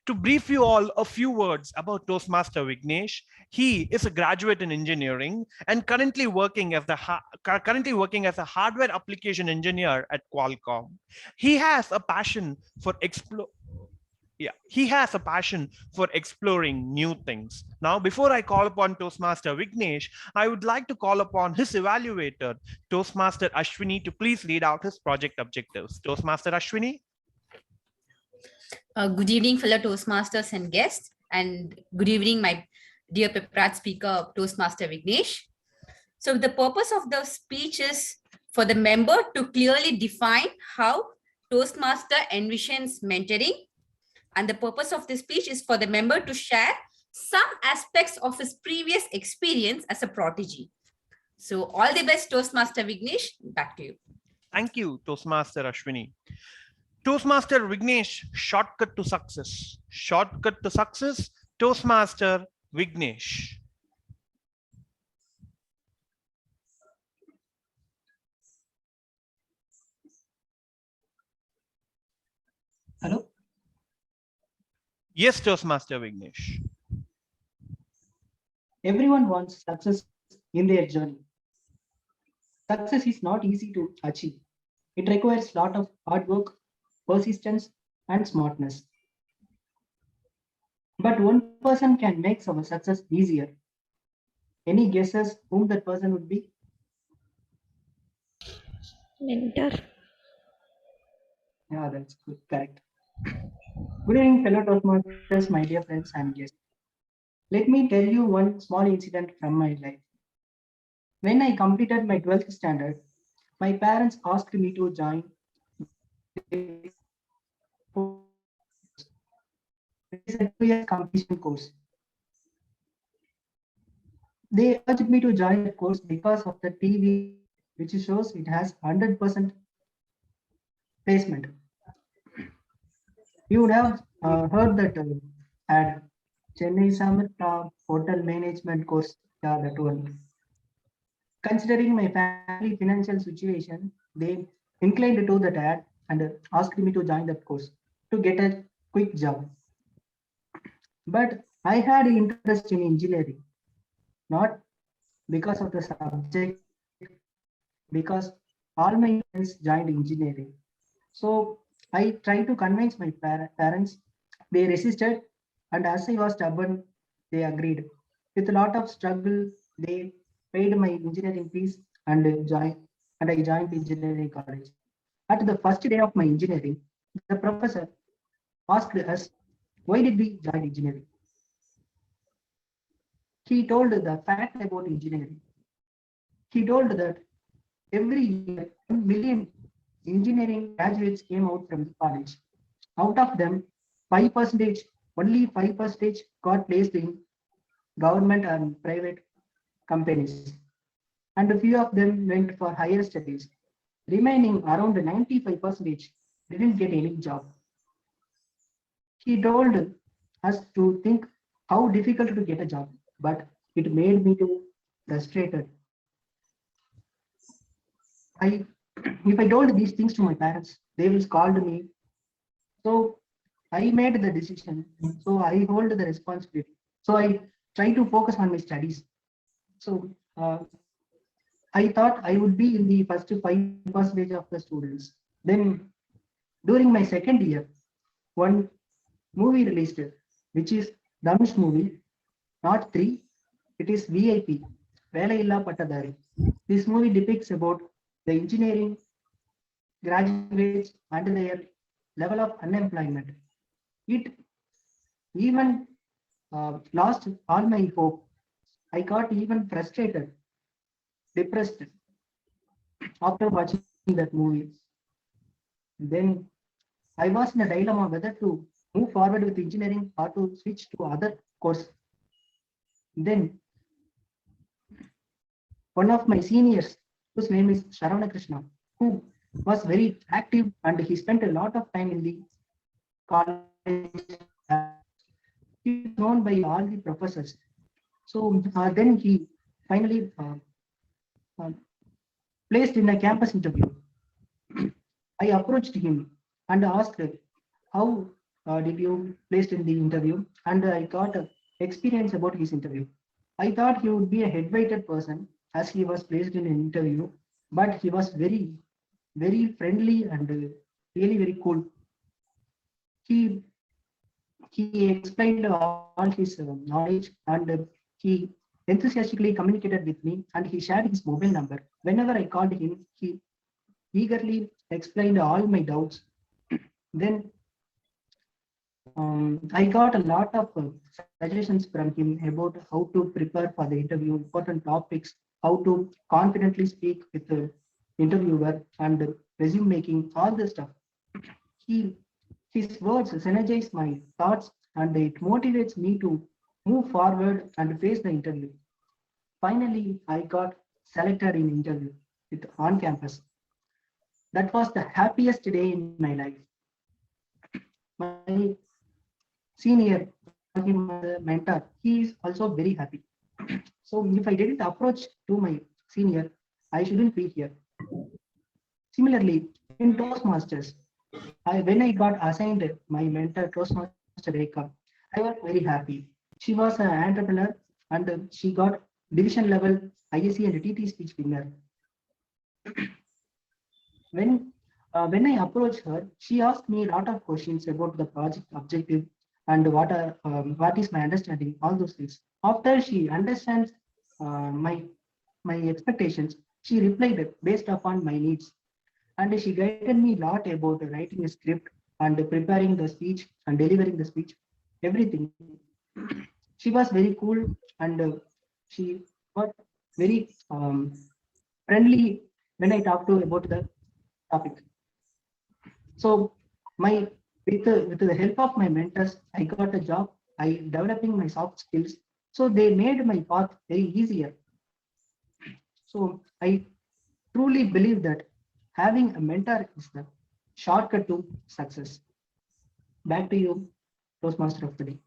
To brief you all a few words about Toastmaster Vignesh, he is a graduate in engineering and currently working as a hardware application engineer at Qualcomm. He has a passion for exploring new things. Now, before I call upon Toastmaster Vignesh, I would like to call upon his evaluator, Toastmaster Ashwini, to please read out his project objectives. Toastmaster Ashwini. Good evening, fellow Toastmasters and guests, and good evening, my dear prepared speaker, Toastmaster Vignesh. So the purpose of the speech is for the member to clearly define how Toastmaster envisions mentoring. And the purpose of this speech is for the member to share some aspects of his previous experience as a prodigy. So all the best, Toastmaster Vignesh. Back to you. Thank you, Toastmaster Ashwini. Toastmaster Vignesh, shortcut to success. Shortcut to success, Toastmaster Vignesh. Hello? Yes, Toastmaster Vignesh. Everyone wants success in their journey. Success is not easy to achieve. It requires a lot of hard work, persistence, and smartness. But one person can make our success easier. Any guesses whom that person would be? Mentor. Yeah, that's good. Correct. Good evening, fellow Toastmasters, my dear friends and guests. Let me tell you one small incident from my life. When I completed my 12th standard, my parents asked me to join it is a 2 year completion course. They urged me to join the course because of the TV, which shows it has 100% placement. You would have heard that ad, Chennai Hotel Management course, yeah, that one. Considering my family financial situation, they inclined to that ad and asked me to join that course to get a quick job. But I had interest in engineering, not because of the subject, because all my friends joined engineering. So I tried to convince my parents. They resisted, and as I was stubborn, they agreed. With a lot of struggle, they paid my engineering fees and I joined engineering college. At the first day of my engineering, the professor asked us, why did we join engineering? He told the fact about engineering. He told that every year 1 million engineering graduates came out from the college. Out of them, 5%, only 5% got placed in government and private companies. And a few of them went for higher studies. Remaining around 95% didn't get any job. He told us to think how difficult to get a job, but it made me to frustrated. If I told these things to my parents, they will scold me. So I made the decision. So I hold the responsibility. So I try to focus on my studies. So I thought I would be in the first 5% of the students. Then during my second year, one movie released, which is Dhanush movie, not 3, it is VIP, Velailla Pattadari. This movie depicts about the engineering graduates and their level of unemployment. It even lost all my hope. I got even frustrated, depressed after watching that movie. Then I was in a dilemma whether to move forward with engineering or to switch to other course. Then one of my seniors, whose name is Sharavana Krishna, who was very active and he spent a lot of time in the college. He is known by all the professors. So then he finally placed in a campus interview. I approached him and asked how did you placed in the interview, and I got experience about his interview. I thought he would be a head-weighted person as he was placed in an interview, but he was very, very friendly and really very cool. He explained all his knowledge and he enthusiastically communicated with me and he shared his mobile number. Whenever I called him, he eagerly explained all my doubts. Then I got a lot of suggestions from him about how to prepare for the interview, important topics, how to confidently speak with the interviewer and resume making, all this stuff. His words synergize my thoughts and it motivates me to move forward and face the interview. Finally, I got selected in interview with on campus. That was the happiest day in my life. My senior, him as a mentor, he is also very happy. So if I didn't approach to my senior, I shouldn't be here. Similarly, in Toastmasters, when I got assigned my mentor, Toastmaster Rekha, I was very happy. She was an entrepreneur and she got division level ISC and TT speech winner. When I approached her, she asked me a lot of questions about the project objective and what is my understanding, all those things. After she understands my expectations, she replied based upon my needs. And she guided me a lot about writing a script and preparing the speech and delivering the speech, everything. She was very cool and she was very friendly when I talked to her about the topic. So with the help of my mentors, I got a job. I developing my soft skills. So they made my path very easier. So I truly believe that having a mentor is the shortcut to success. Back to you, Toastmaster of the day.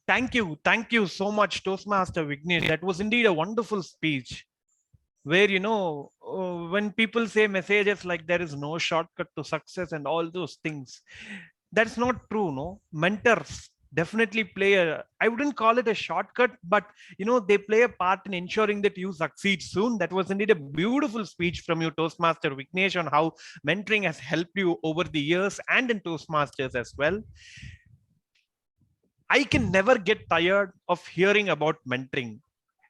Thank you so much, Toastmaster Vignesh. That was indeed a wonderful speech. Where, when people say messages like there is no shortcut to success and all those things, that's not true. No, mentors definitely play I wouldn't call it a shortcut, but they play a part in ensuring that you succeed soon. That was indeed a beautiful speech from you, Toastmaster Vignesh, on how mentoring has helped you over the years and in Toastmasters as well. I can never get tired of hearing about mentoring,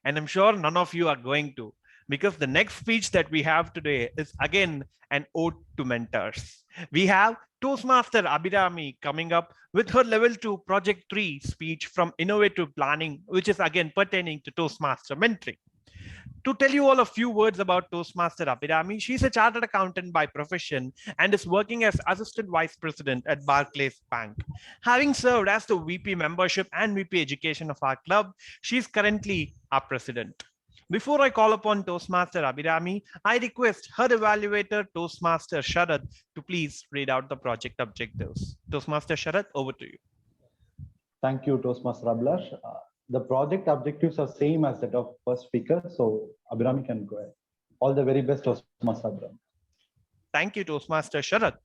and I'm sure none of you are going to, because the next speech that we have today is again an ode to mentors. We have Toastmaster Abhirami coming up with her level 2 project 3 speech from innovative planning, which is again pertaining to Toastmaster mentoring. To tell you all a few words about Toastmaster Abhirami, she's a chartered accountant by profession and is working as assistant vice president at Barclays Bank. Having served as the VP membership and VP education of our club, she's currently our president. Before I call upon Toastmaster Abhirami, I request her evaluator, Toastmaster Sharad, to please read out the project objectives. Toastmaster Sharad, over to you. Thank you, Toastmaster Abhilash. The project objectives are same as that of first speaker. So Abhirami can go ahead. All the very best, Toastmaster Abhirami. Thank you, Toastmaster Sharath.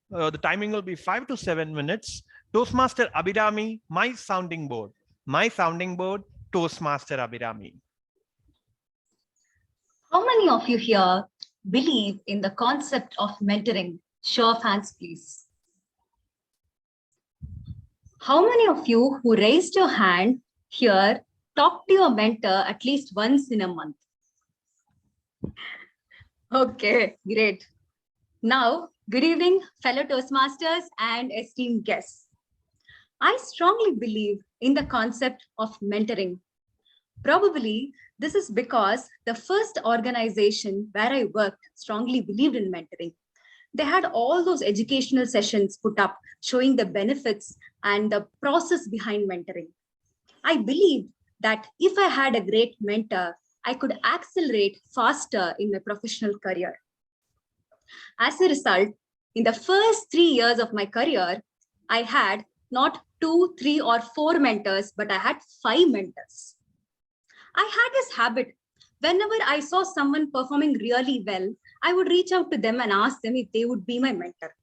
The timing will be 5 to 7 minutes. Toastmaster Abhirami, my sounding board. My sounding board, Toastmaster Abhirami. How many of you here believe in the concept of mentoring? Show of hands, please. How many of you who raised your hand here talk to your mentor at least once in a month? Okay, great. Now, good evening, fellow Toastmasters and esteemed guests. I strongly believe in the concept of mentoring. Probably this is because the first organization where I worked strongly believed in mentoring. They had all those educational sessions put up showing the benefits and the process behind mentoring. I believed that if I had a great mentor, I could accelerate faster in my professional career. As a result, in the first 3 years of my career, I had not 2, 3, or 4 mentors, but I had 5 mentors. I had this habit. Whenever I saw someone performing really well, I would reach out to them and ask them if they would be my mentor.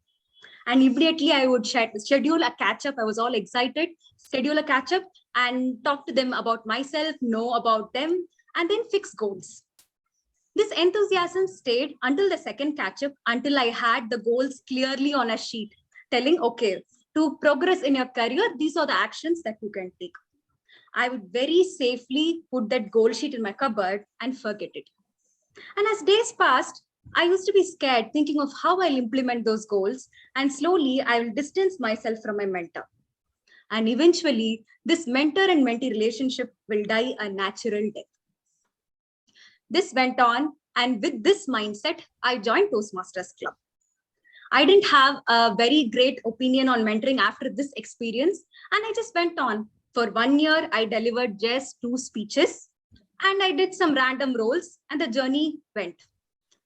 And immediately I would schedule a catch-up. I was all excited, schedule a catch-up and talk to them about myself, know about them, and then fix goals. This enthusiasm stayed until the second catch-up, until I had the goals clearly on a sheet, telling, okay, to progress in your career, these are the actions that you can take. I would very safely put that goal sheet in my cupboard and forget it. And as days passed, I used to be scared thinking of how I'll implement those goals, and slowly I will distance myself from my mentor. And eventually, this mentor and mentee relationship will die a natural death. This went on, and with this mindset, I joined Toastmasters Club. I didn't have a very great opinion on mentoring after this experience, and I just went on. For 1 year, I delivered just 2 speeches, and I did some random roles, and the journey went.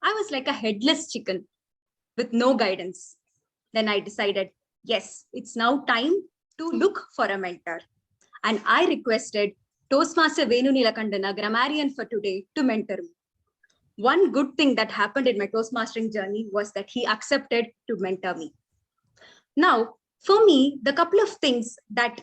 I was like a headless chicken with no guidance. Then I decided, yes, it's now time to look for a mentor. And I requested Toastmaster Venu Nilakandana, grammarian for today, to mentor me. One good thing that happened in my Toastmastering journey was that he accepted to mentor me. Now, for me, the couple of things that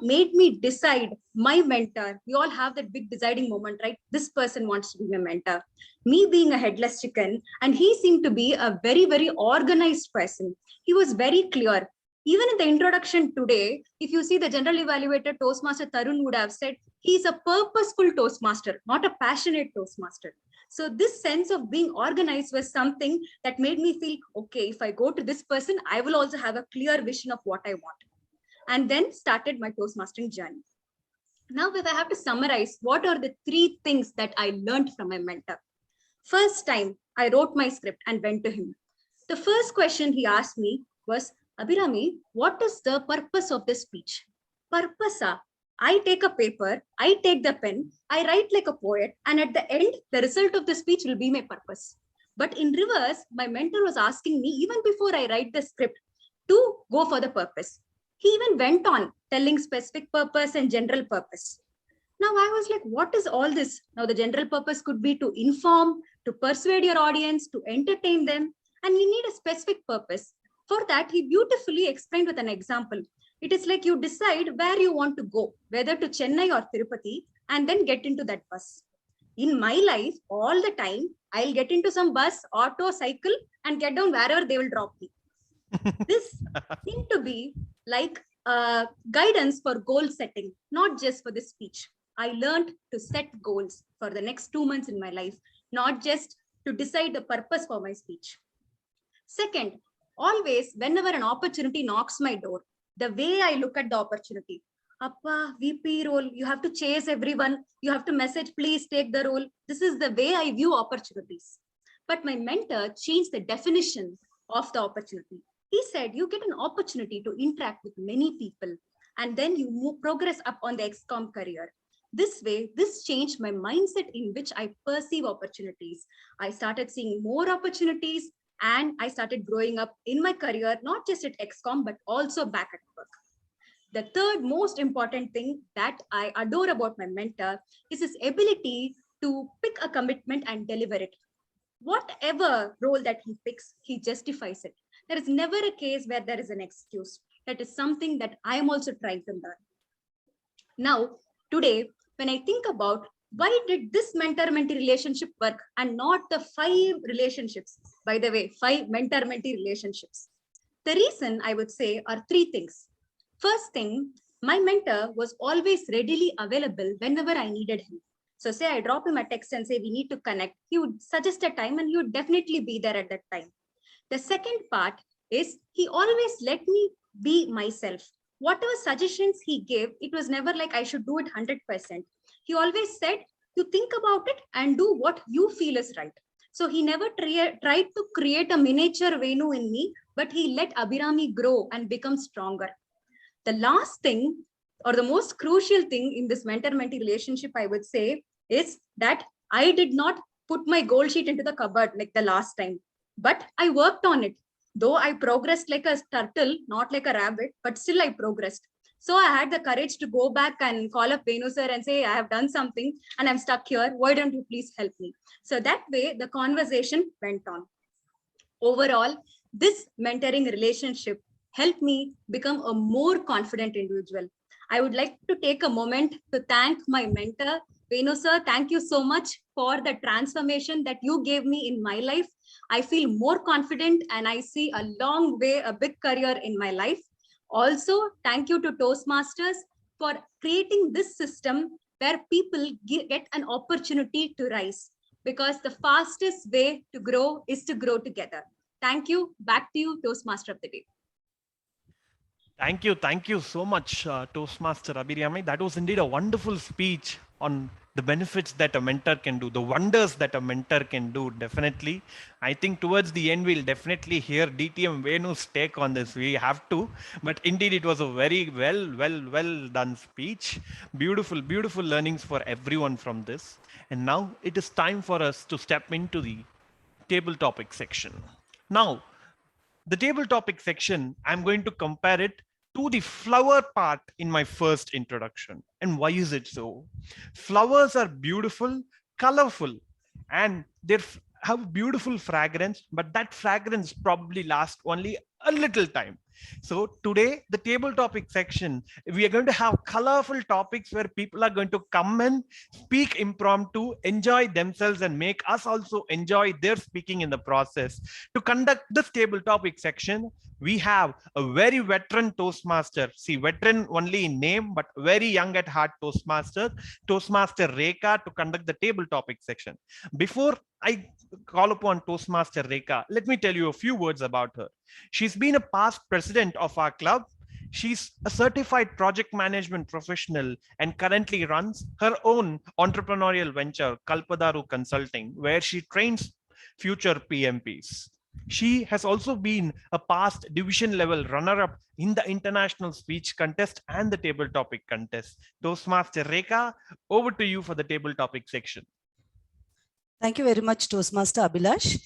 made me decide my mentor. We all have that big deciding moment, right? This person wants to be my mentor. Me being a headless chicken, and he seemed to be a very, very organized person. He was very clear. Even in the introduction today, if you see the general evaluator, Toastmaster Tarun would have said, he's a purposeful Toastmaster, not a passionate Toastmaster. So this sense of being organized was something that made me feel, okay, if I go to this person, I will also have a clear vision of what I want. And then started my Toastmastering journey. Now, if I have to summarize, what are the 3 things that I learned from my mentor? First time, I wrote my script and went to him. The first question he asked me was, Abhirami, what is the purpose of this speech? Purpose? I take a paper, I take the pen, I write like a poet, and at the end, the result of the speech will be my purpose. But in reverse, my mentor was asking me, even before I write the script, to go for the purpose. He even went on telling specific purpose and general purpose. Now I was like, what is all this? Now the general purpose could be to inform, to persuade your audience, to entertain them, and you need a specific purpose. For that, he beautifully explained with an example. It is like you decide where you want to go, whether to Chennai or Tirupati, and then get into that bus. In my life, all the time, I'll get into some bus, auto, cycle, and get down wherever they will drop me. This seemed to be like guidance for goal setting, not just for this speech. I learned to set goals for the next 2 months in my life, not just to decide the purpose for my speech. Second, always, whenever an opportunity knocks my door, the way I look at the opportunity, Appa, VP role, you have to chase everyone, you have to message, please take the role. This is the way I view opportunities. But my mentor changed the definition of the opportunity. He said, you get an opportunity to interact with many people, and then you progress up on the XCOM career. This way, this changed my mindset in which I perceive opportunities. I started seeing more opportunities, and I started growing up in my career, not just at XCOM, but also back at work. The third most important thing that I adore about my mentor is his ability to pick a commitment and deliver it. Whatever role that he picks, he justifies it. There is never a case where there is an excuse. That is something that I am also trying to learn. Now, today, when I think about why did this mentor-mentee relationship work and not the 5 relationships, by the way, 5 mentor-mentee relationships? The reason I would say are 3 things. First thing, my mentor was always readily available whenever I needed him. So say I drop him a text and say we need to connect, he would suggest a time and he would definitely be there at that time. The second part is he always let me be myself. Whatever suggestions he gave, it was never like I should do it 100%. He always said to think about it and do what you feel is right. So he never tried to create a miniature Venu in me, but he let Abhirami grow and become stronger. The last thing, or the most crucial thing in this mentor-mentee relationship, I would say, is that I did not put my goal sheet into the cupboard like the last time, but I worked on it. Though I progressed like a turtle, not like a rabbit, but still I progressed. So I had the courage to go back and call up Venu sir and say, I have done something and I'm stuck here. Why don't you please help me? So that way the conversation went on. Overall, this mentoring relationship helped me become a more confident individual. I would like to take a moment to thank my mentor, Venu sir. Thank you so much for the transformation that you gave me in my life. I feel more confident and I see a long way, a big career in my life. Also, thank you to Toastmasters for creating this system where people get an opportunity to rise, because the fastest way to grow is to grow together. Thank you. Back to you, Toastmaster of the Day. Thank you so much, Toastmaster Abhirami. That was indeed a wonderful speech on the benefits that a mentor can do, the wonders that a mentor can do. Definitely, I think towards the end we'll definitely hear DTM Venu's take on this. We have to, but indeed it was a very well done speech. Beautiful learnings for everyone from this. And now it is time for us to step into the table topic section. Now, the table topic section, I'm going to compare it to the flower part in my first introduction. And why is it so? Flowers are beautiful, colorful, and they have beautiful fragrance, but that fragrance probably lasts only a little time. So today, the table topic section, we are going to have colorful topics where people are going to come and speak impromptu, enjoy themselves, and make us also enjoy their speaking in the process. To conduct this table topic section, we have a very veteran Toastmaster. See, veteran only in name, but very young at heart Toastmaster, Toastmaster Rekha, to conduct the table topic section. Before I call upon Toastmaster Rekha, let me tell you a few words about her. She's been a past president of our club. She's a certified project management professional and currently runs her own entrepreneurial venture, Kalpadaru Consulting, where she trains future PMPs. She has also been a past division level runner-up in the international speech contest and the table topic contest. Toastmaster Rekha, over to you for the table topic section. Thank you very much, Toastmaster Abhilash.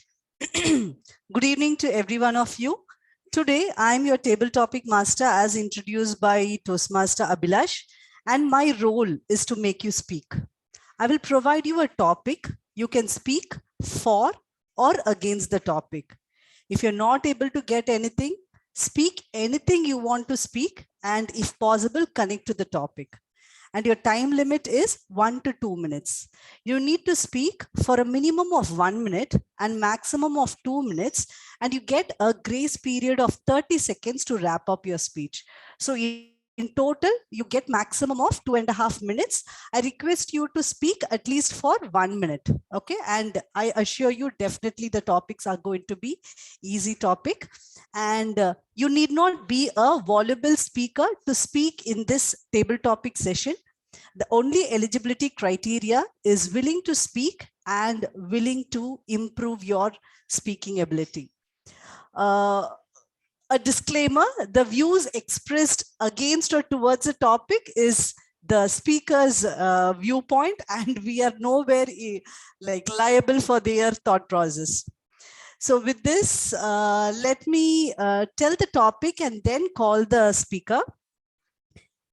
Good evening to every one of you. Today, I'm your table topic master as introduced by Toastmaster Abhilash, and my role is to make you speak. I will provide you a topic. You can speak for or against the topic. If you're not able to get anything, speak anything you want to speak, and if possible, connect to the topic. And your time limit is 1 to 2 minutes. You need to speak for a minimum of 1 minute and maximum of 2 minutes, and you get a grace period of 30 seconds to wrap up your speech. So in total, you get maximum of 2.5 minutes. I request you to speak at least for 1 minute. Okay. And I assure you, definitely the topics are going to be easy topic. And you need not be a voluble speaker to speak in this table topic session. The only eligibility criteria is willing to speak and willing to improve your speaking ability. A disclaimer, the views expressed against or towards a topic is the speaker's viewpoint, and we are nowhere liable for their thought process. So with this, let me tell the topic and then call the speaker.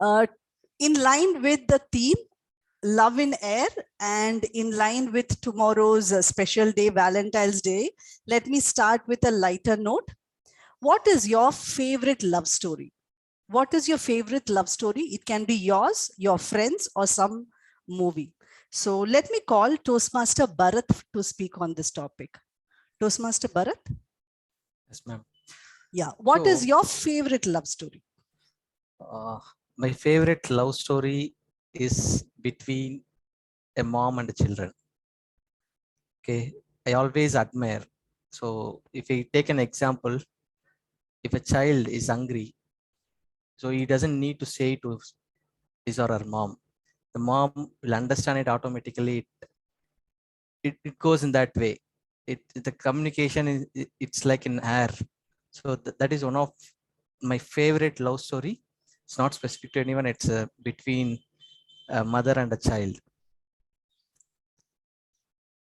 In line with the theme, Love in Air, and in line with tomorrow's special day, Valentine's Day, let me start with a lighter note. What is your favorite love story? What is your favorite love story? It can be yours, your friends, or some movie. So let me call Toastmaster Bharat to speak on this topic. Toastmaster Bharat? Yes, ma'am. Yeah. What is your favorite love story? My favorite love story is between a mom and children. Okay, I always admire. So if we take an example, if a child is hungry, so he doesn't need to say to his or her mom. The mom will understand it automatically. It goes in that way. The communication is it's like in air. So that is one of my favorite love story. It's not specific to anyone. It's between a mother and a child.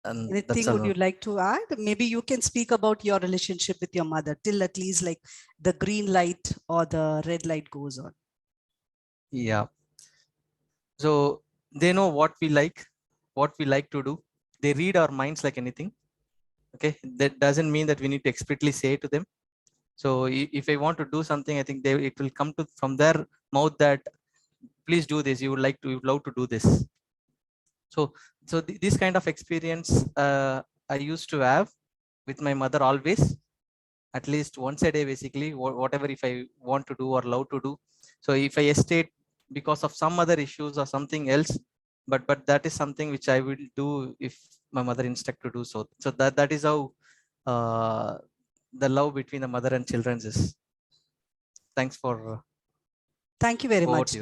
And anything would you like to add? Maybe you can speak about your relationship with your mother till at least like the green light or the red light goes on. Yeah. So they know what we like to do. They read our minds like anything. Okay, that doesn't mean that we need to explicitly say to them. So if I want to do something, I think it will come to from their mouth that please do this. You would love to do this. So this kind of experience I used to have with my mother always, at least once a day, basically, whatever if I want to do or love to do. So if I hesitate because of some other issues or something else, but that is something which I will do if my mother instruct to do so. So that is how the love between the mother and children is. Thanks for. Thank you very much.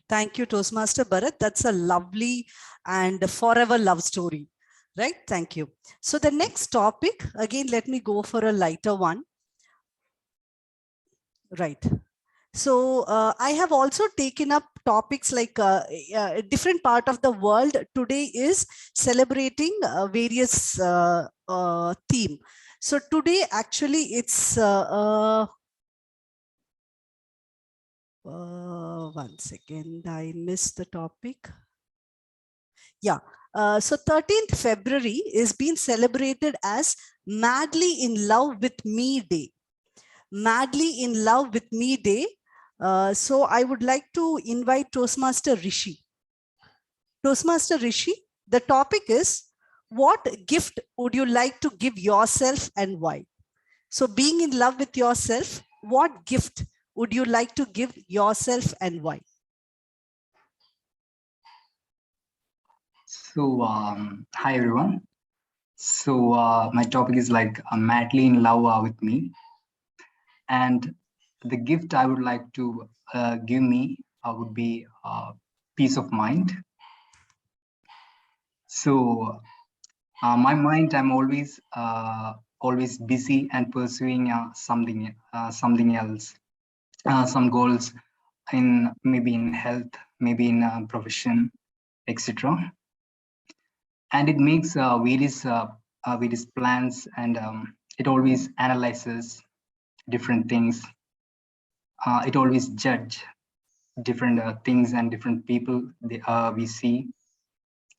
Thank you, Toastmaster Bharat. That's a lovely and forever love story, right? Thank you. So the next topic, again, let me go for a lighter one. Right. So I have also taken up topics like a different part of the world today is celebrating various theme. So today actually it's one second, I missed the topic. Yeah. So 13th February is being celebrated as Madly in Love with Me Day. Madly in Love with Me Day. So I would like to invite Toastmaster Rishi. Toastmaster Rishi, the topic is, what gift would you like to give yourself and why? So being in love with yourself, what gift would you like to give yourself and why? So, hi everyone. So my topic is like madly in love with me. And the gift I would like to give me would be peace of mind. So my mind, I'm always busy and pursuing something else, some goals in maybe in health, maybe in profession, etc. And it makes various plans, and it always analyzes different things. It always judge different things and different people we see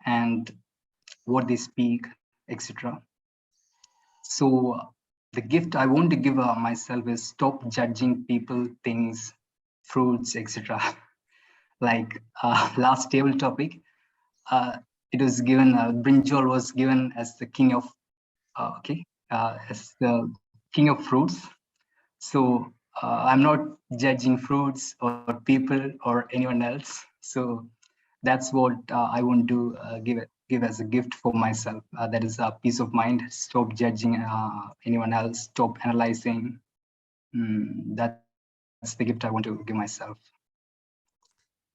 and what they speak, etc. So the gift I want to give myself is stop judging people, things, fruits, etc. Like last table topic, it was given, brinjal was given as the king of as the king of fruits. So I'm not judging fruits or people or anyone else. So that's what I want to give as a gift for myself. That is a peace of mind. Stop judging anyone else. Stop analyzing. That's the gift I want to give myself.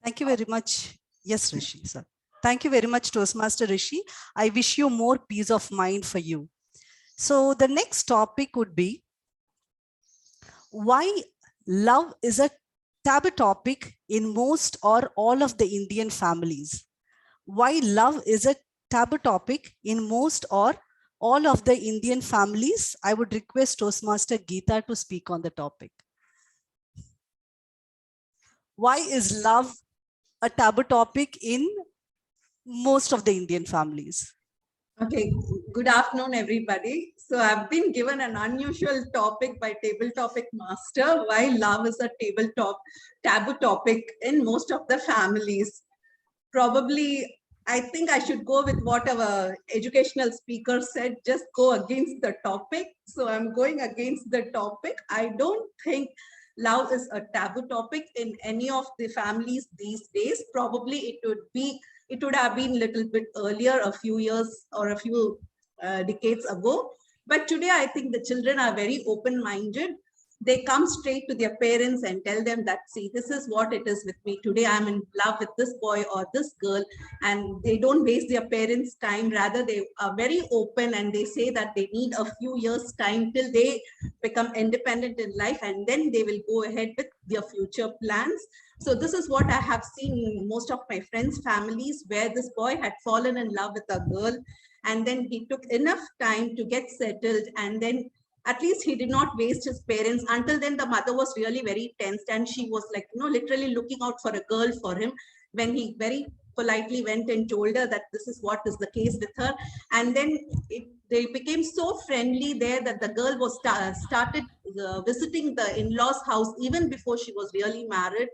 Thank you very much. Yes, Rishi, sir. Thank you very much, Toastmaster Rishi. I wish you more peace of mind for you. So the next topic would be why love is a taboo topic in most or all of the Indian families. Why love is a taboo topic in most or all of the Indian families. I would request Toastmaster Geeta to speak on the topic. Why is love a taboo topic in most of the Indian families? Okay, good afternoon, everybody. So I've been given an unusual topic by Table Topic Master, why love is a taboo topic in most of the families. Probably, I think I should go with what our educational speaker said, just go against the topic. So I'm going against the topic. I don't think love is a taboo topic in any of the families these days. Probably it would have been a little bit earlier, a few years or a few decades ago. But today, I think the children are very open-minded. They come straight to their parents and tell them that, see, this is what it is with me. Today, I'm in love with this boy or this girl. And they don't waste their parents' time. Rather, they are very open and they say that they need a few years' time till they become independent in life. And then they will go ahead with their future plans. So this is what I have seen in most of my friends' families, where this boy had fallen in love with a girl. And then he took enough time to get settled, and then at least he did not waste his parents. Until then, the mother was really very tensed, and she was like, literally looking out for a girl for him, when he very politely went and told her that this is what is the case with her. And then they became so friendly there that the girl was started visiting the in-laws house even before she was really married.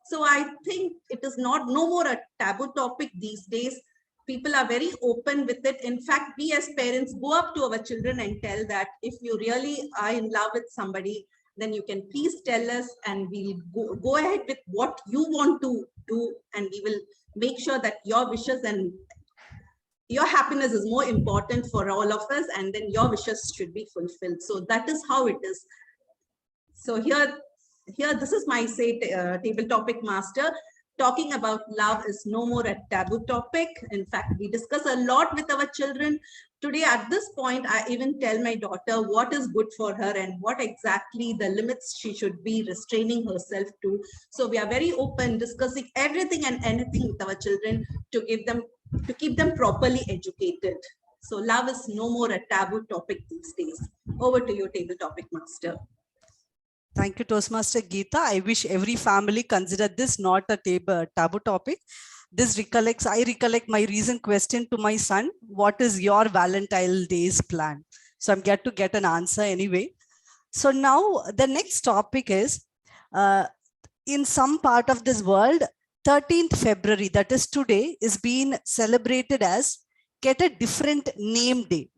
So I think it is no more a taboo topic these days. People are very open with it. In fact, we as parents go up to our children and tell that if you really are in love with somebody, then you can please tell us, and we'll go ahead with what you want to do, and we will make sure that your wishes and your happiness is more important for all of us, and then your wishes should be fulfilled. So that is how it is. So here this is my table topic master. Talking about love is no more a taboo topic. In fact, we discuss a lot with our children. Today, at this point, I even tell my daughter what is good for her and what exactly the limits she should be restraining herself to. So we are very open, discussing everything and anything with our children to keep them properly educated. So love is no more a taboo topic these days. Over to you, table topic master. Thank you, Toastmaster Geeta. I wish every family consider this not a taboo topic. I recollect my recent question to my son, what is your Valentine's Day's plan? So I'm glad to get an answer anyway. So now the next topic is, in some part of this world, 13th February, that is today, is being celebrated as Get a Different Name Day.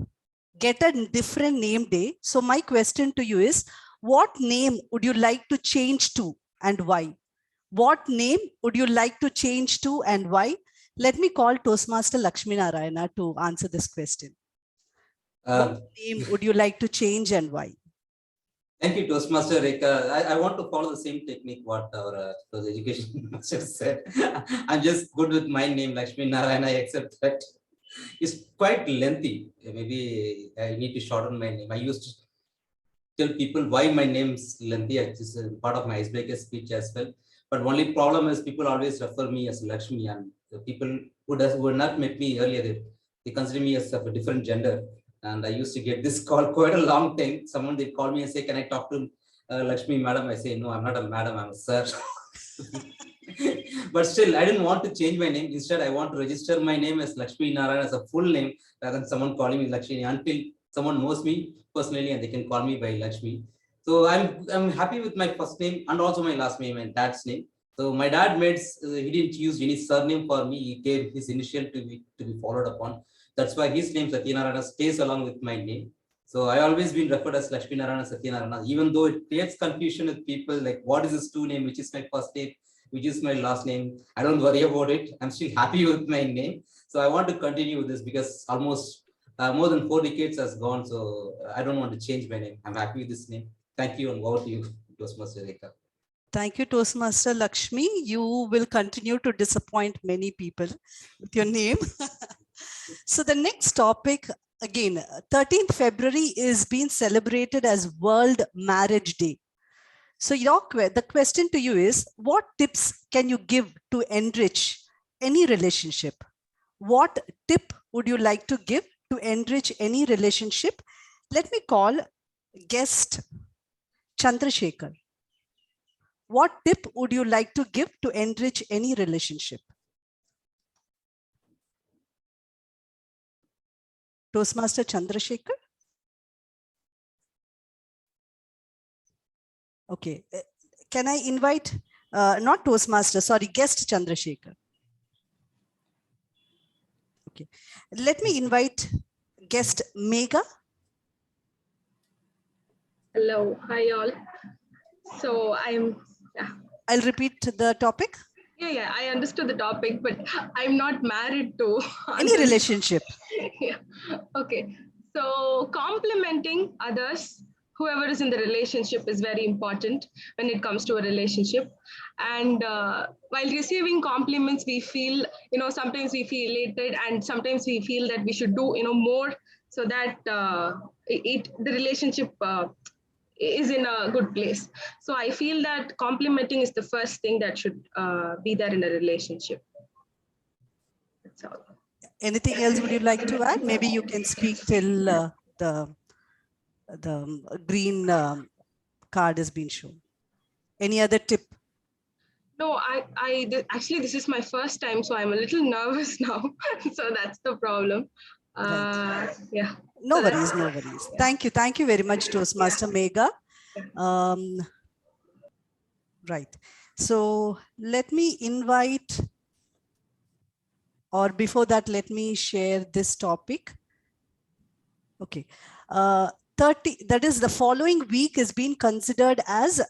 Get a Different Name Day. So my question to you is, what name would you like to change to and why? What name would you like to change to and why? Let me call Toastmaster Lakshmi Narayana to answer this question. What name would you like to change and why? Thank you, Toastmaster Rekha. I want to follow the same technique what our education master said. I'm just good with my name, Lakshmi Narayana. I accept that. It's quite lengthy. Maybe I need to shorten my name. I used to tell people why my name's lengthy. It's part of my icebreaker speech as well. But only problem is people always refer me as Lakshmi, and the people who have not met me earlier, they consider me as of a different gender. And I used to get this call quite a long time. Someone they call me and say, "Can I talk to Lakshmi madam?" I say, "No, I'm not a madam, I'm a sir." But still, I didn't want to change my name. Instead, I want to register my name as Lakshmi Narayana as a full name, rather than someone calling me Lakshmi, until someone knows me personally and they can call me by Lakshmi. So I'm happy with my first name and also my last name and dad's name. So my dad he didn't use any surname for me. He gave his initial to be followed upon. That's why his name Satyanarayana stays along with my name. So I always been referred as Lakshmi Narayana Satyanarayana, even though it creates confusion with people like what is this two name, which is my first name, which is my last name. I don't worry about it. I'm still happy with my name. So I want to continue with this because almost more than 4 decades has gone. So I don't want to change my name. I'm happy with this name. Thank you, and over to you, Toastmaster Rekha. Thank you, Toastmaster Lakshmi. You will continue to disappoint many people with your name. So the next topic, again, 13th February is being celebrated as World Marriage Day. So the question to you is, what tips can you give to enrich any relationship? What tip would you like to give to enrich any relationship? Let me call guest Chandra Shaker. What tip would you like to give to enrich any relationship? Toastmaster Chandra Shaker? Okay. Can I invite, not Toastmaster, sorry, guest Chandra Shaker? Okay. Let me invite guest Megha. Hello, hi all. So I'll repeat the topic. Yeah, I understood the topic, but I'm not married to Any relationship. Yeah. Okay. So complimenting others, whoever is in the relationship, is very important when it comes to a relationship. And while receiving compliments, we feel, sometimes we feel elated, and sometimes we feel that we should do, more, so that the relationship is in a good place. So I feel that complimenting is the first thing that should be there in a relationship. That's all. Anything else would you like to add? Maybe you can speak till the green card has been shown. Any other tip? No, actually, this is my first time, so I'm a little nervous now. So that's the problem. Yeah. No So worries, no worries. Thank you. Thank you very much, Toastmaster Megha. Right. So let me invite, or before that, let me share this topic. Okay. 30, that is the following week is being considered as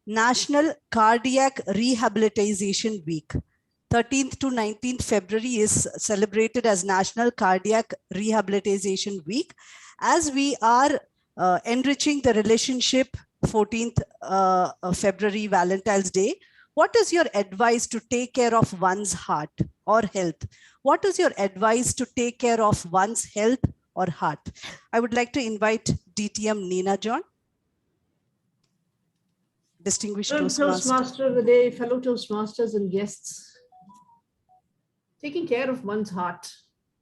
National Cardiac Rehabilitation Week. 13th to 19th February is celebrated as National Cardiac Rehabilitation Week. As we are enriching the relationship, 14th February, Valentine's Day, what is your advice to take care of one's heart or health? What is your advice to take care of one's health or heart? I would like to invite DTM Nina John. Distinguished Toastmaster of the day, fellow Toastmasters and guests. Taking care of one's heart.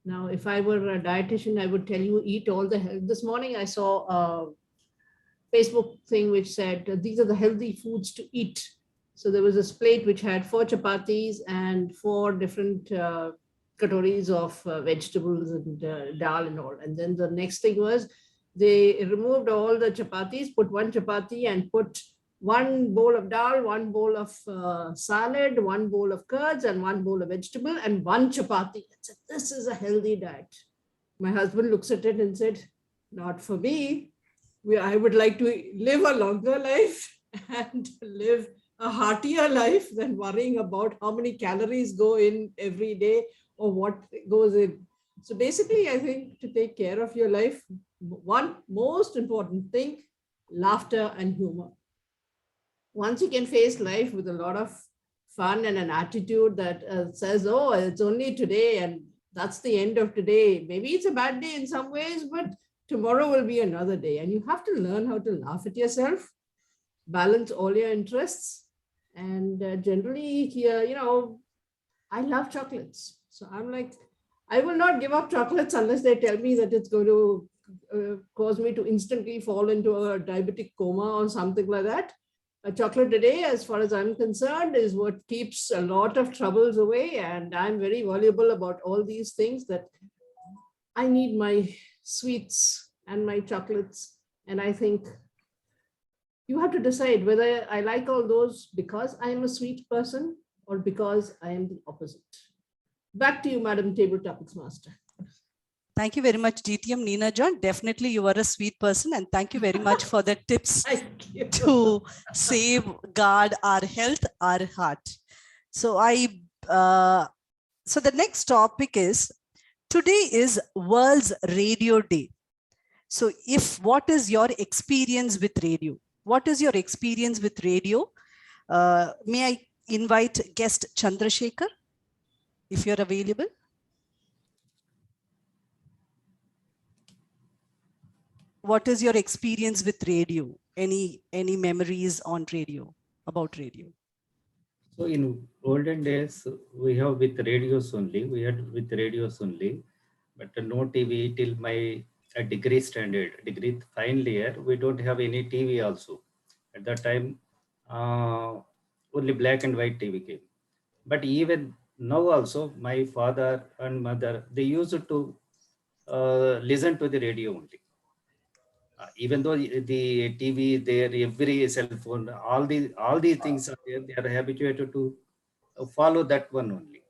Now, if I were a dietitian, I would tell you eat all the health. This morning I saw a Facebook thing which said these are the healthy foods to eat. So there was a plate which had 4 chapatis and 4 different katoris of vegetables and dal and all. And then the next thing was they removed all the chapatis, put 1 chapati and put 1 bowl of dal, 1 bowl of salad, 1 bowl of curds and 1 bowl of vegetable and 1 chapati. I said, this is a healthy diet. My husband looks at it and said, not for me. I would like to live a longer life and live a heartier life than worrying about how many calories go in every day or what goes in. So basically, I think to take care of your life, one most important thing, laughter and humor. Once you can face life with a lot of fun and an attitude that says, oh, it's only today and that's the end of today. Maybe it's a bad day in some ways, but tomorrow will be another day. And you have to learn how to laugh at yourself, balance all your interests. And generally, I love chocolates. So I'm like, I will not give up chocolates unless they tell me that it's going to cause me to instantly fall into a diabetic coma or something like that. A chocolate a day, as far as I'm concerned, is what keeps a lot of troubles away. And I'm very voluble about all these things that I need my sweets and my chocolates. And I think you have to decide whether I like all those because I am a sweet person or because I am the opposite. Back to you, Madam Table Topics Master. Thank you very much, DTM Nina John. Definitely you are a sweet person, and thank you very much for the tips to save, guard our health, our heart. So so the next topic is, today is World's Radio Day. So what is your experience with radio? What is your experience with radio? May I invite guest Chandra Shaker, if you're available? What is your experience with radio? Any memories on radio, about radio? So in olden days, we have with radios only. We had with radios only, but no TV till my degree standard, degree final year. We don't have any TV also. At that time, only black and white TV came. But even now also, my father and mother, they used to listen to the radio only. Even though the TV there, every cell phone, all these things are there, they are habituated to follow that one only.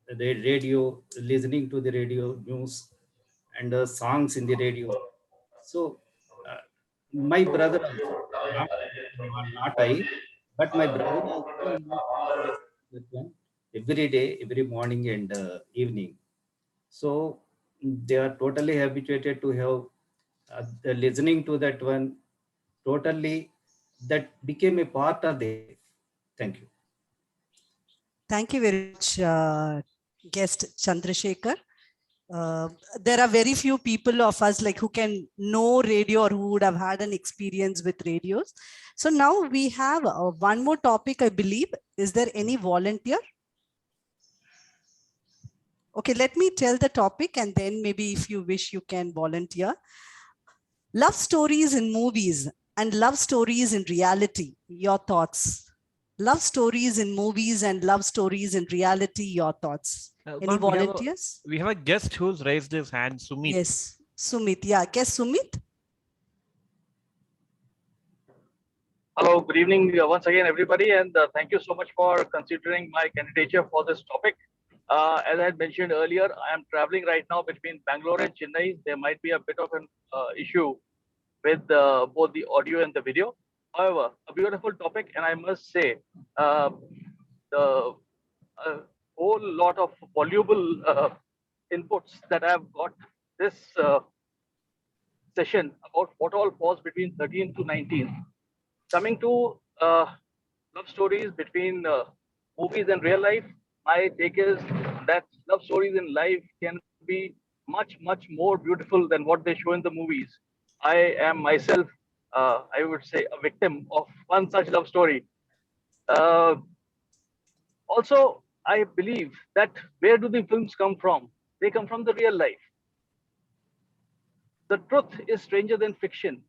The radio, listening to the radio news and songs in the radio. So my brother also, not, not I, but my brother also used to listen to that one every day, every morning and evening. So they are totally habituated to have the listening to that one. Totally, that became a part of their life. Thank you. Thank you very much, guest Chandra Shaker. Uh, there are very few people of us like who can know radio or who would have had an experience with radios. So now we have one more topic, I believe. Is there any volunteer? Okay, let me tell the topic and then maybe if you wish, you can volunteer. Love stories in movies and love stories in reality. Your thoughts. Love stories in movies and love stories in reality. Your thoughts. Any volunteers? We have a guest who's raised his hand, Sumit. Yes, Sumit. Yeah, guess Sumit. Hello, good evening once again, everybody, and thank you so much for considering my candidature for this topic. As I had mentioned earlier, I am traveling right now between Bangalore and Chennai. There might be a bit of an issue with both the audio and the video. However, a beautiful topic, and I must say, the whole lot of voluble inputs that I have got this session about what all falls between 13 to 19. Coming to love stories between movies and real life, my take is that love stories in life can be much, much more beautiful than what they show in the movies. I am myself, I would say, a victim of one such love story. Also, I believe that where do the films come from? They come from the real life. The truth is stranger than fiction,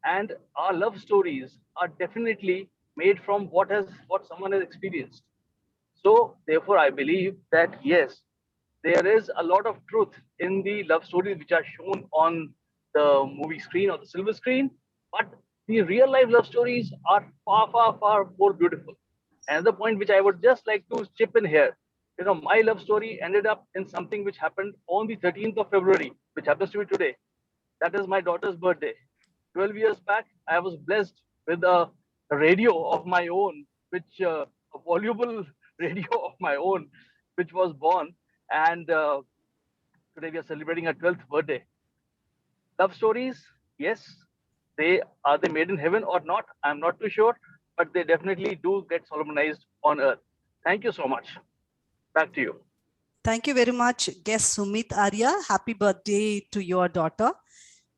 and our love stories are definitely made from what someone has experienced. So therefore, I believe that yes, there is a lot of truth in the love stories which are shown on the movie screen or the silver screen, but the real life love stories are far, far, far more beautiful. Another point which I would just like to chip in here, my love story ended up in something which happened on the 13th of February, which happens to be today. That is my daughter's birthday. 12 years back, I was blessed with a radio of my own, a voluble radio of my own, which was born. And today we are celebrating her 12th birthday. Love stories, yes, are they made in heaven or not? I'm not too sure, but they definitely do get solemnized on earth. Thank you so much. Back to you. Thank you very much, guest Sumit Arya. Happy birthday to your daughter.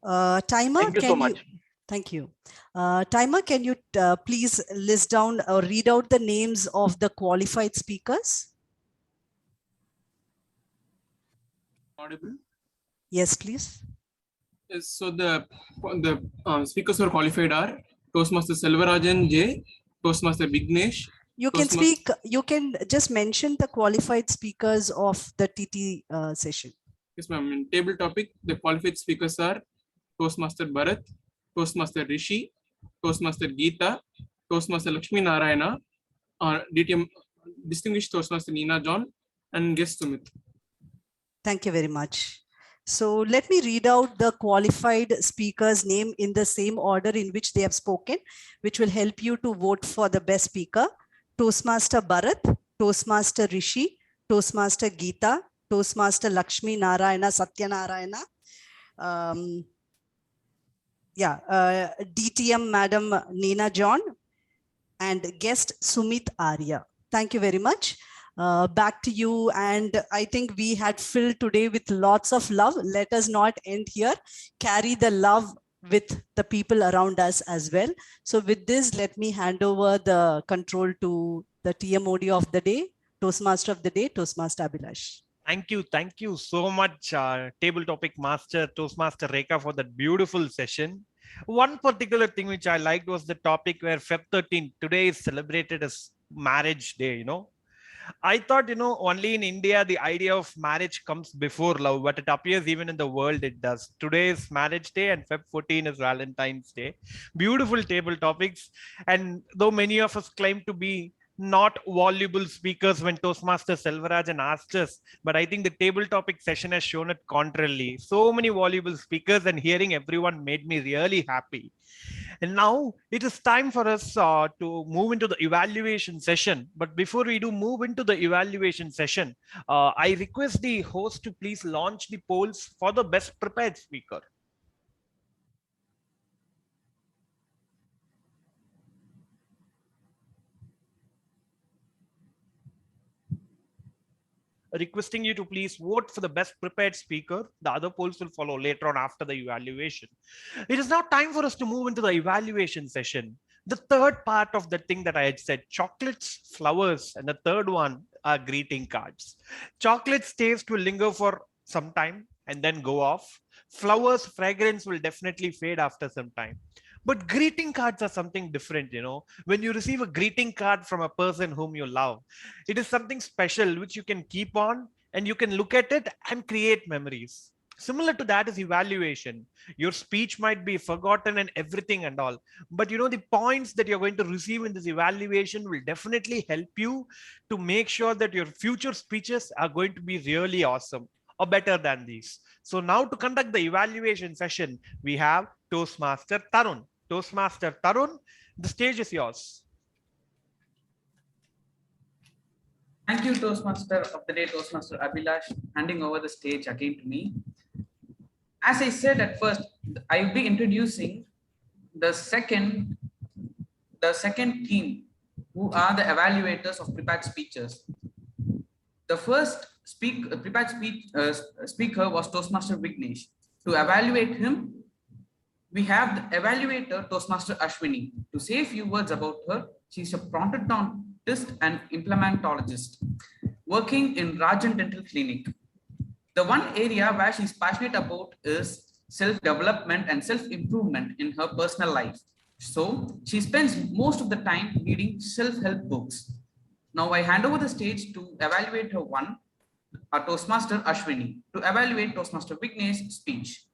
Timer, thank you so much. Thank you. Timer, can you please list down or read out the names of the qualified speakers? Audible? Yes, please. Yes, so the speakers who are qualified are Toastmaster Selvarajan J, Toastmaster Vignesh. You can speak, you can just mention the qualified speakers of the TT session. Yes, ma'am. In table topic, the qualified speakers are Toastmaster Bharat, Toastmaster Rishi, Toastmaster Geeta, Toastmaster Lakshmi Narayana, DTM Distinguished Toastmaster Nina John, and guest Sumit. Thank you very much. So let me read out the qualified speakers' name in the same order in which they have spoken, which will help you to vote for the best speaker. Toastmaster Bharat, Toastmaster Rishi, Toastmaster Geeta, Toastmaster Lakshmi Narayana Satyanarayana, DTM Madam Nina John, and guest Sumit Arya. Thank you very much. Back to you. And I think we had filled today with lots of love. Let us not end here. Carry the love with the people around us as well. So with this, let me hand over the control to the TMOD of the day, Toastmaster of the day, Toastmaster Abhilash. Thank you so much, Table Topic Master, Toastmaster Rekha, for that beautiful session. One particular thing which I liked was the topic where Feb 13 today is celebrated as marriage day, I thought, only in India, the idea of marriage comes before love, but it appears even in the world it does. Today is marriage day and Feb 14 is Valentine's Day. Beautiful table topics. And though many of us claim to be not voluble speakers when Toastmaster Selvarajan asked us, but I think the table topic session has shown it contrarily. So many voluble speakers, and hearing everyone made me really happy. And now it is time for us to move into the evaluation session. But before we do move into the evaluation session, I request the host to please launch the polls for the best prepared speaker. Requesting you to please vote for the best prepared speaker. The other polls will follow later on after the evaluation. It is now time for us to move into the evaluation session. The third part of the thing that I had said, chocolates, flowers, and the third one are greeting cards. Chocolates taste will linger for some time and then go off. Flowers, fragrance will definitely fade after some time. But greeting cards are something different, When you receive a greeting card from a person whom you love, it is something special which you can keep on and you can look at it and create memories. Similar to that is evaluation. Your speech might be forgotten and everything and all, but the points that you're going to receive in this evaluation will definitely help you to make sure that your future speeches are going to be really awesome or better than these. So now to conduct the evaluation session, we have Toastmaster Tarun. Toastmaster Tarun, the stage is yours. Thank you, Toastmaster of the day, Toastmaster Abhilash, handing over the stage again to me. As I said at first, I'll be introducing the second team, who are the evaluators of prepared speeches. The first prepared speaker was Toastmaster Vignesh. To evaluate him, we have the evaluator, Toastmaster Ashwini. To say a few words about her, she's a prosthodontist and implementologist working in Rajan Dental Clinic. The one area where she's passionate about is self-development and self-improvement in her personal life. So she spends most of the time reading self-help books. Now I hand over the stage to evaluate her one, our Toastmaster Ashwini, to evaluate Toastmaster Vignesh's speech.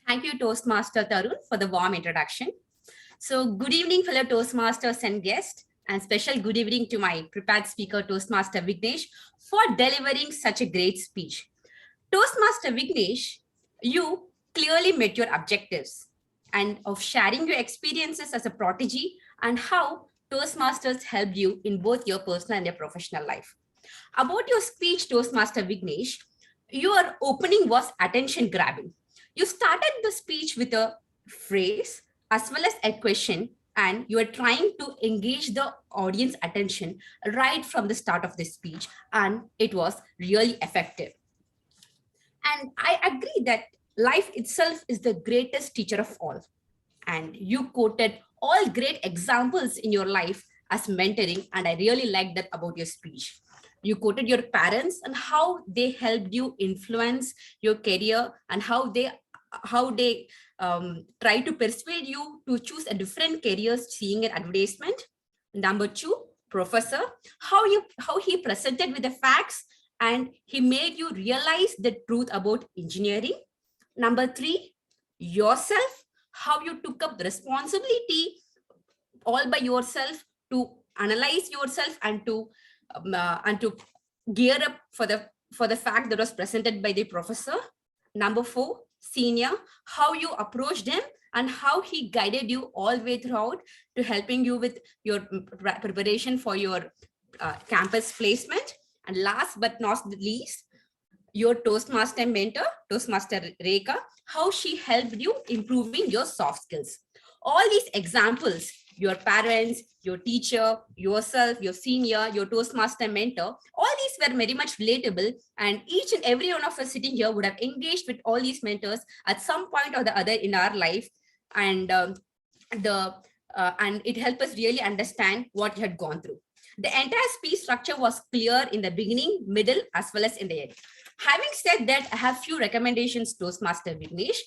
Thank you, Toastmaster Tarun, for the warm introduction. So good evening, fellow Toastmasters and guests, and special good evening to my prepared speaker, Toastmaster Vignesh, for delivering such a great speech. Toastmaster Vignesh, you clearly met your objectives and of sharing your experiences as a prodigy and how Toastmasters helped you in both your personal and your professional life. About your speech, Toastmaster Vignesh, your opening was attention grabbing. You started the speech with a phrase as well as a question, and you are trying to engage the audience attention right from the start of the speech, and it was really effective. And I agree that life itself is the greatest teacher of all. And you quoted all great examples in your life as mentoring, and I really like that about your speech. You quoted your parents and how they helped you influence your career and how they try to persuade you to choose a different career seeing an advertisement. Number two, professor, how he presented with the facts and he made you realize the truth about engineering. Number three, yourself, how you took up the responsibility all by yourself to analyze yourself and to gear up for the fact that was presented by the professor. Number four, senior, how you approached him and how he guided you all the way throughout to helping you with your preparation for your campus placement. And last but not least, your Toastmaster mentor, Toastmaster Reka, how she helped you improving your soft skills. All these examples, your parents, your teacher, yourself, your senior, your Toastmaster mentor, all these were very much relatable, and each and every one of us sitting here would have engaged with all these mentors at some point or the other in our life, and it helped us really understand what you had gone through. The entire speech structure was clear in the beginning, middle, as well as in the end. Having said that, I have few recommendations, Toastmaster Vignesh.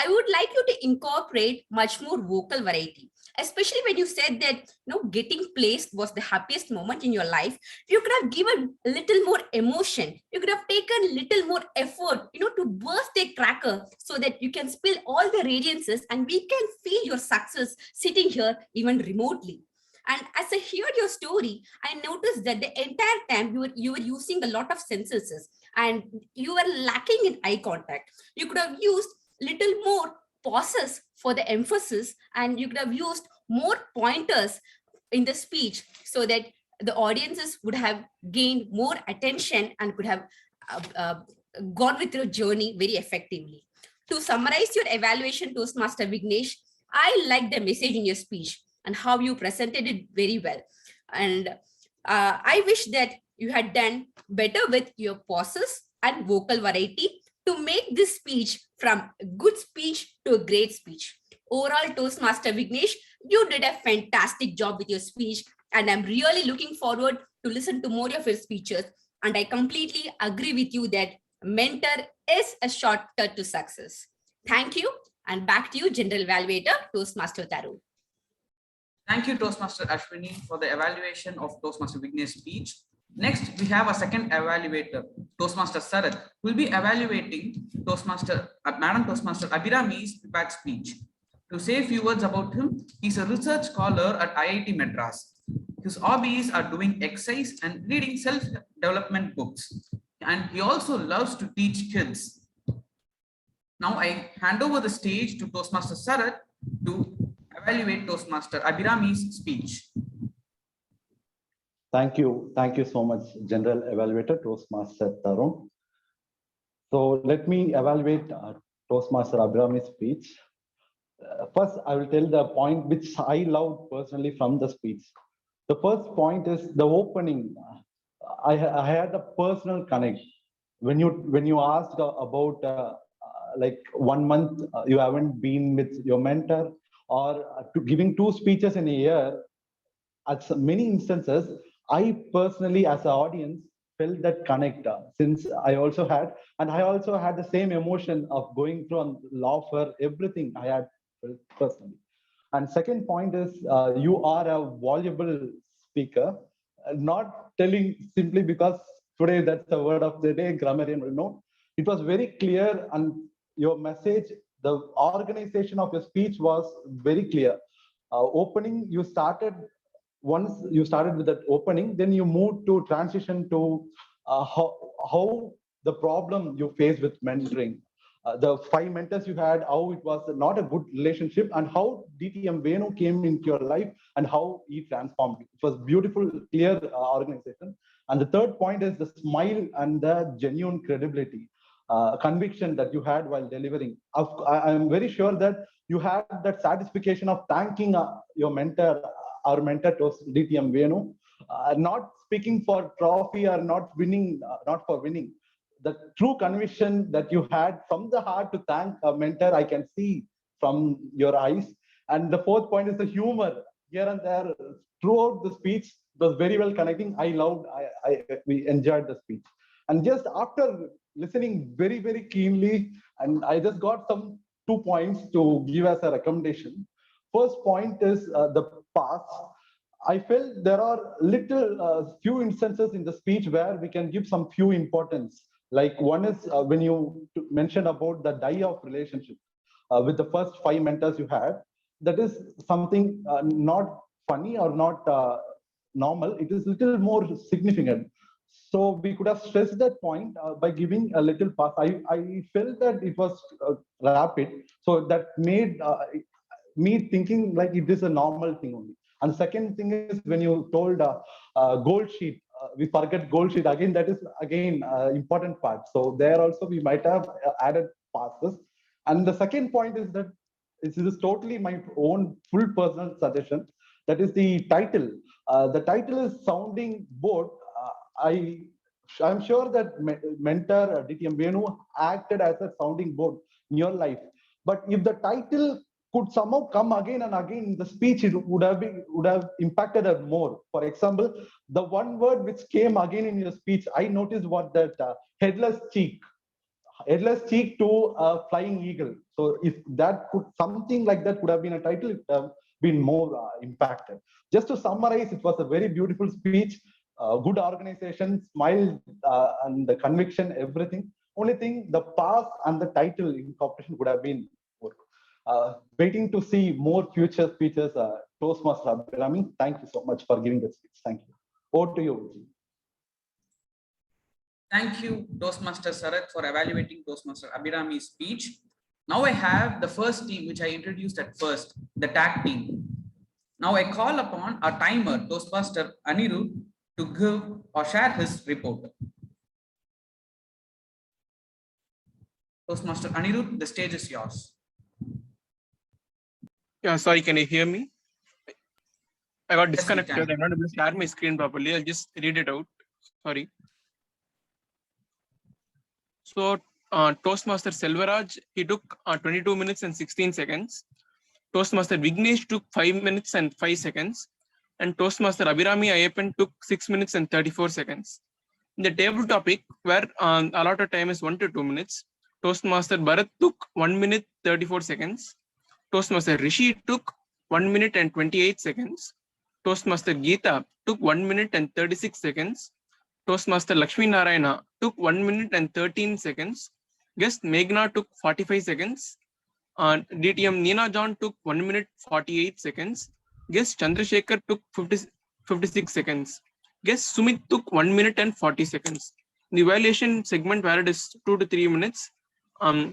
I would like you to incorporate much more vocal variety, especially when you said that getting placed was the happiest moment in your life. You could have given a little more emotion. You could have taken little more effort, to burst a cracker so that you can spill all the radiances and we can feel your success sitting here even remotely. And as I heard your story, I noticed that the entire time you were using a lot of sentences and you were lacking in eye contact. You could have used little more pauses for the emphasis, and you could have used more pointers in the speech so that the audiences would have gained more attention and could have gone with your journey very effectively. To summarize your evaluation, Toastmaster Vignesh, I like the message in your speech and how you presented it very well. And I wish that you had done better with your pauses and vocal variety to make this speech from a good speech to a great speech. Overall, Toastmaster Vignesh, you did a fantastic job with your speech, and I'm really looking forward to listen to more of your speeches. And I completely agree with you that mentor is a shortcut to success. Thank you, and back to you, General Evaluator, Toastmaster Tarun. Thank you, Toastmaster Ashwini, for the evaluation of Toastmaster Vignesh's speech. Next, we have a second evaluator, Toastmaster Sarath, who will be evaluating Madam Toastmaster Abhirami's prepared speech. To say a few words about him, he's a research scholar at IIT Madras. His hobbies are doing exercise and reading self-development books. And he also loves to teach kids. Now I hand over the stage to Toastmaster Sarath to evaluate Toastmaster Abhirami's speech. Thank you so much, General Evaluator Toastmaster Tarun. So let me evaluate Toastmaster Abhirami's speech. First, I will tell the point which I loved personally from the speech. The first point is the opening. I had a personal connect. When you asked about like 1 month you haven't been with your mentor, or giving 2 speeches in a year, at many instances, I personally, as an audience, felt that connect since I also had the same emotion of going through and laughter, everything I had felt personally. And second point is you are a valuable speaker, not telling simply because today that's the word of the day, grammarian will know. It was very clear, and your message, the organization of your speech was very clear. Opening, once you started with that opening, then you moved to transition to how the problem you face with mentoring. The 5 mentors you had, how it was not a good relationship, and how DTM Venu came into your life and how he transformed it. It was beautiful, clear organization. And the third point is the smile and the genuine credibility, conviction that you had while delivering. I am very sure that you had that satisfaction of thanking your mentor, our mentor to DTM Venu, not speaking for trophy or not winning, not for winning. The true conviction that you had from the heart to thank a mentor, I can see from your eyes. And the fourth point is the humor here and there throughout the speech. It was very well connecting. We enjoyed the speech. And just after listening very, very keenly, and I just got some 2 points to give as a recommendation. First point is the past. I felt there are few instances in the speech where we can give some few importance. Like one is when you mentioned about the die of relationship with the first 5 mentors you had. That is something not funny or not normal. It is little more significant. So we could have stressed that point by giving a little pass. I felt that it was rapid. So that made me thinking like it is a normal thing only. And second thing is when you told gold sheet, we forget gold sheet again. That is again important part. So there also we might have added passes. And the second point is that this is totally my own full personal suggestion. That is the title. The title is sounding board. I'm sure that mentor DTM Venu acted as a sounding board in your life. But if the title could somehow come again and again in the speech, it would have impacted her more. For example, the one word which came again in your speech, I noticed what that headless cheek. headless cheek to a flying eagle. So if that could, something like that could have been a title, it would have been more impacted. Just to summarize, it was a very beautiful speech, good organization, smile, and the conviction, everything. Only thing, the pass and the title incorporation would have been more. Waiting to see more future speeches. Toastmaster Abhirami, thank you so much for giving the speech. Thank you. Over to you, Vijay. Thank you, Toastmaster Sarath, for evaluating Toastmaster Abhirami's speech. Now I have the first team, which I introduced at first, the tag team. Now I call upon our timer, Toastmaster Anirudh, to give or share his report. Toastmaster Anirudh, the stage is yours. Yeah, sorry, can you hear me? I got Yes, we disconnected. can. I'm not able to share my screen properly. I'll just read it out. Sorry. So Toastmaster Selvaraj, he took 22 minutes and 16 seconds. Toastmaster Vignesh took 5 minutes and 5 seconds. And Toastmaster Abhirami Ayyappan took 6 minutes and 34 seconds. In the table topic, where allotted time is 1 to 2 minutes, Toastmaster Bharat took 1 minute 34 seconds. Toastmaster Rishi took 1 minute and 28 seconds. Toastmaster Geeta took 1 minute and 36 seconds. Toastmaster Lakshmi Narayana took 1 minute and 13 seconds. Guest Meghna took 45 seconds. DTM Neena John took 1 minute 48 seconds. Guest Chandra Shaker took 56 seconds. Guest Sumit took 1 minute and 40 seconds. The evaluation segment valid is 2 to 3 minutes.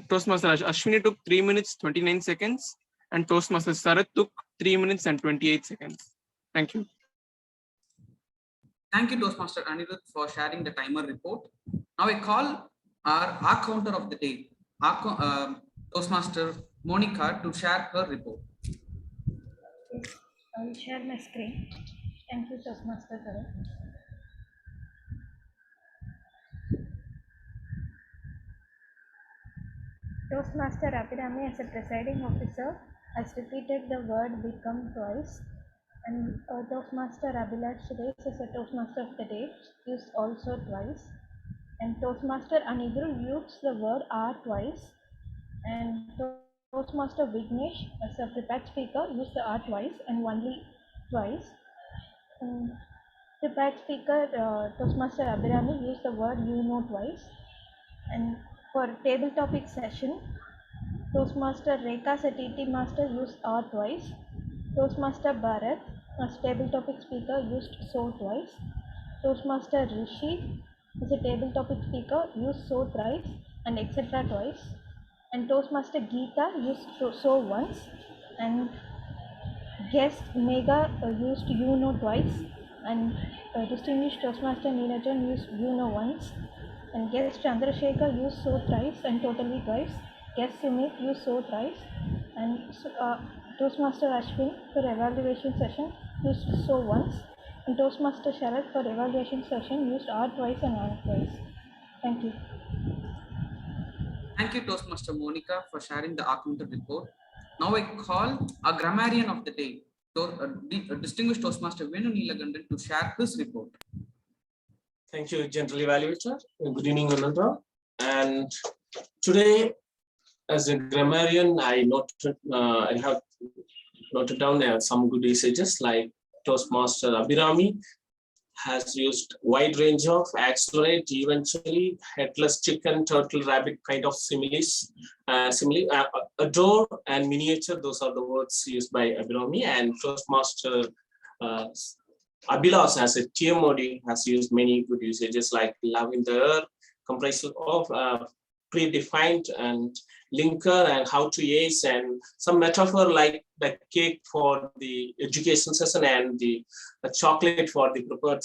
Toastmaster Ashwini took 3 minutes 29 seconds. And Toastmaster Sarath took 3 minutes and 28 seconds. Thank you. Thank you, Toastmaster Anirudh, for sharing the timer report. Now I call our counter of the day, Toastmaster Monica, to share her report. Yes, I'll share my screen. Thank you, Toastmaster Tarun. Toastmaster Abhirami, as a presiding officer, has repeated the word become twice. And Toastmaster Abhilash today is a Toastmaster of the day, used also twice. And Toastmaster Anigru used the word are twice. And Toastmaster Vignesh, as a prepared speaker, used the are twice and only twice. And prepared speaker Toastmaster Abhirami used the word you know twice. And for table topic session, Toastmaster Rekha as a TT master used are twice. Toastmaster Bharat as table topic speaker used so twice. Toastmaster Rishi as a table topic speaker used so thrice and etc. twice. And Toastmaster Geeta used so once. And guest Mega used you know twice. And distinguished Toastmaster Neelajan used you know once. And guest Chandra Shaker used so thrice and totally twice. Guest Sumit used so thrice. And Toastmaster Ashwin for evaluation session used so once. And Toastmaster Sharad for evaluation session used are twice and are twice. Thank you. Thank you, Toastmaster Monica, for sharing the counter report. Now I call a grammarian of the day, distinguished Toastmaster Venu Neelagandan, to share his report. Thank you, General Evaluator. Good evening, Ananda. And today, as a grammarian, I have noted down some good usages like Toastmaster Abhirami has used wide range of accelerate, eventually, headless chicken, turtle, rabbit kind of similes. Adore and miniature, those are the words used by Abhirami. And Toastmaster Abhilash as a TMOD has used many good usages like love in the air, comprised of predefined and linker and how to ace, and some metaphor like the cake for the education session and the chocolate for the prepared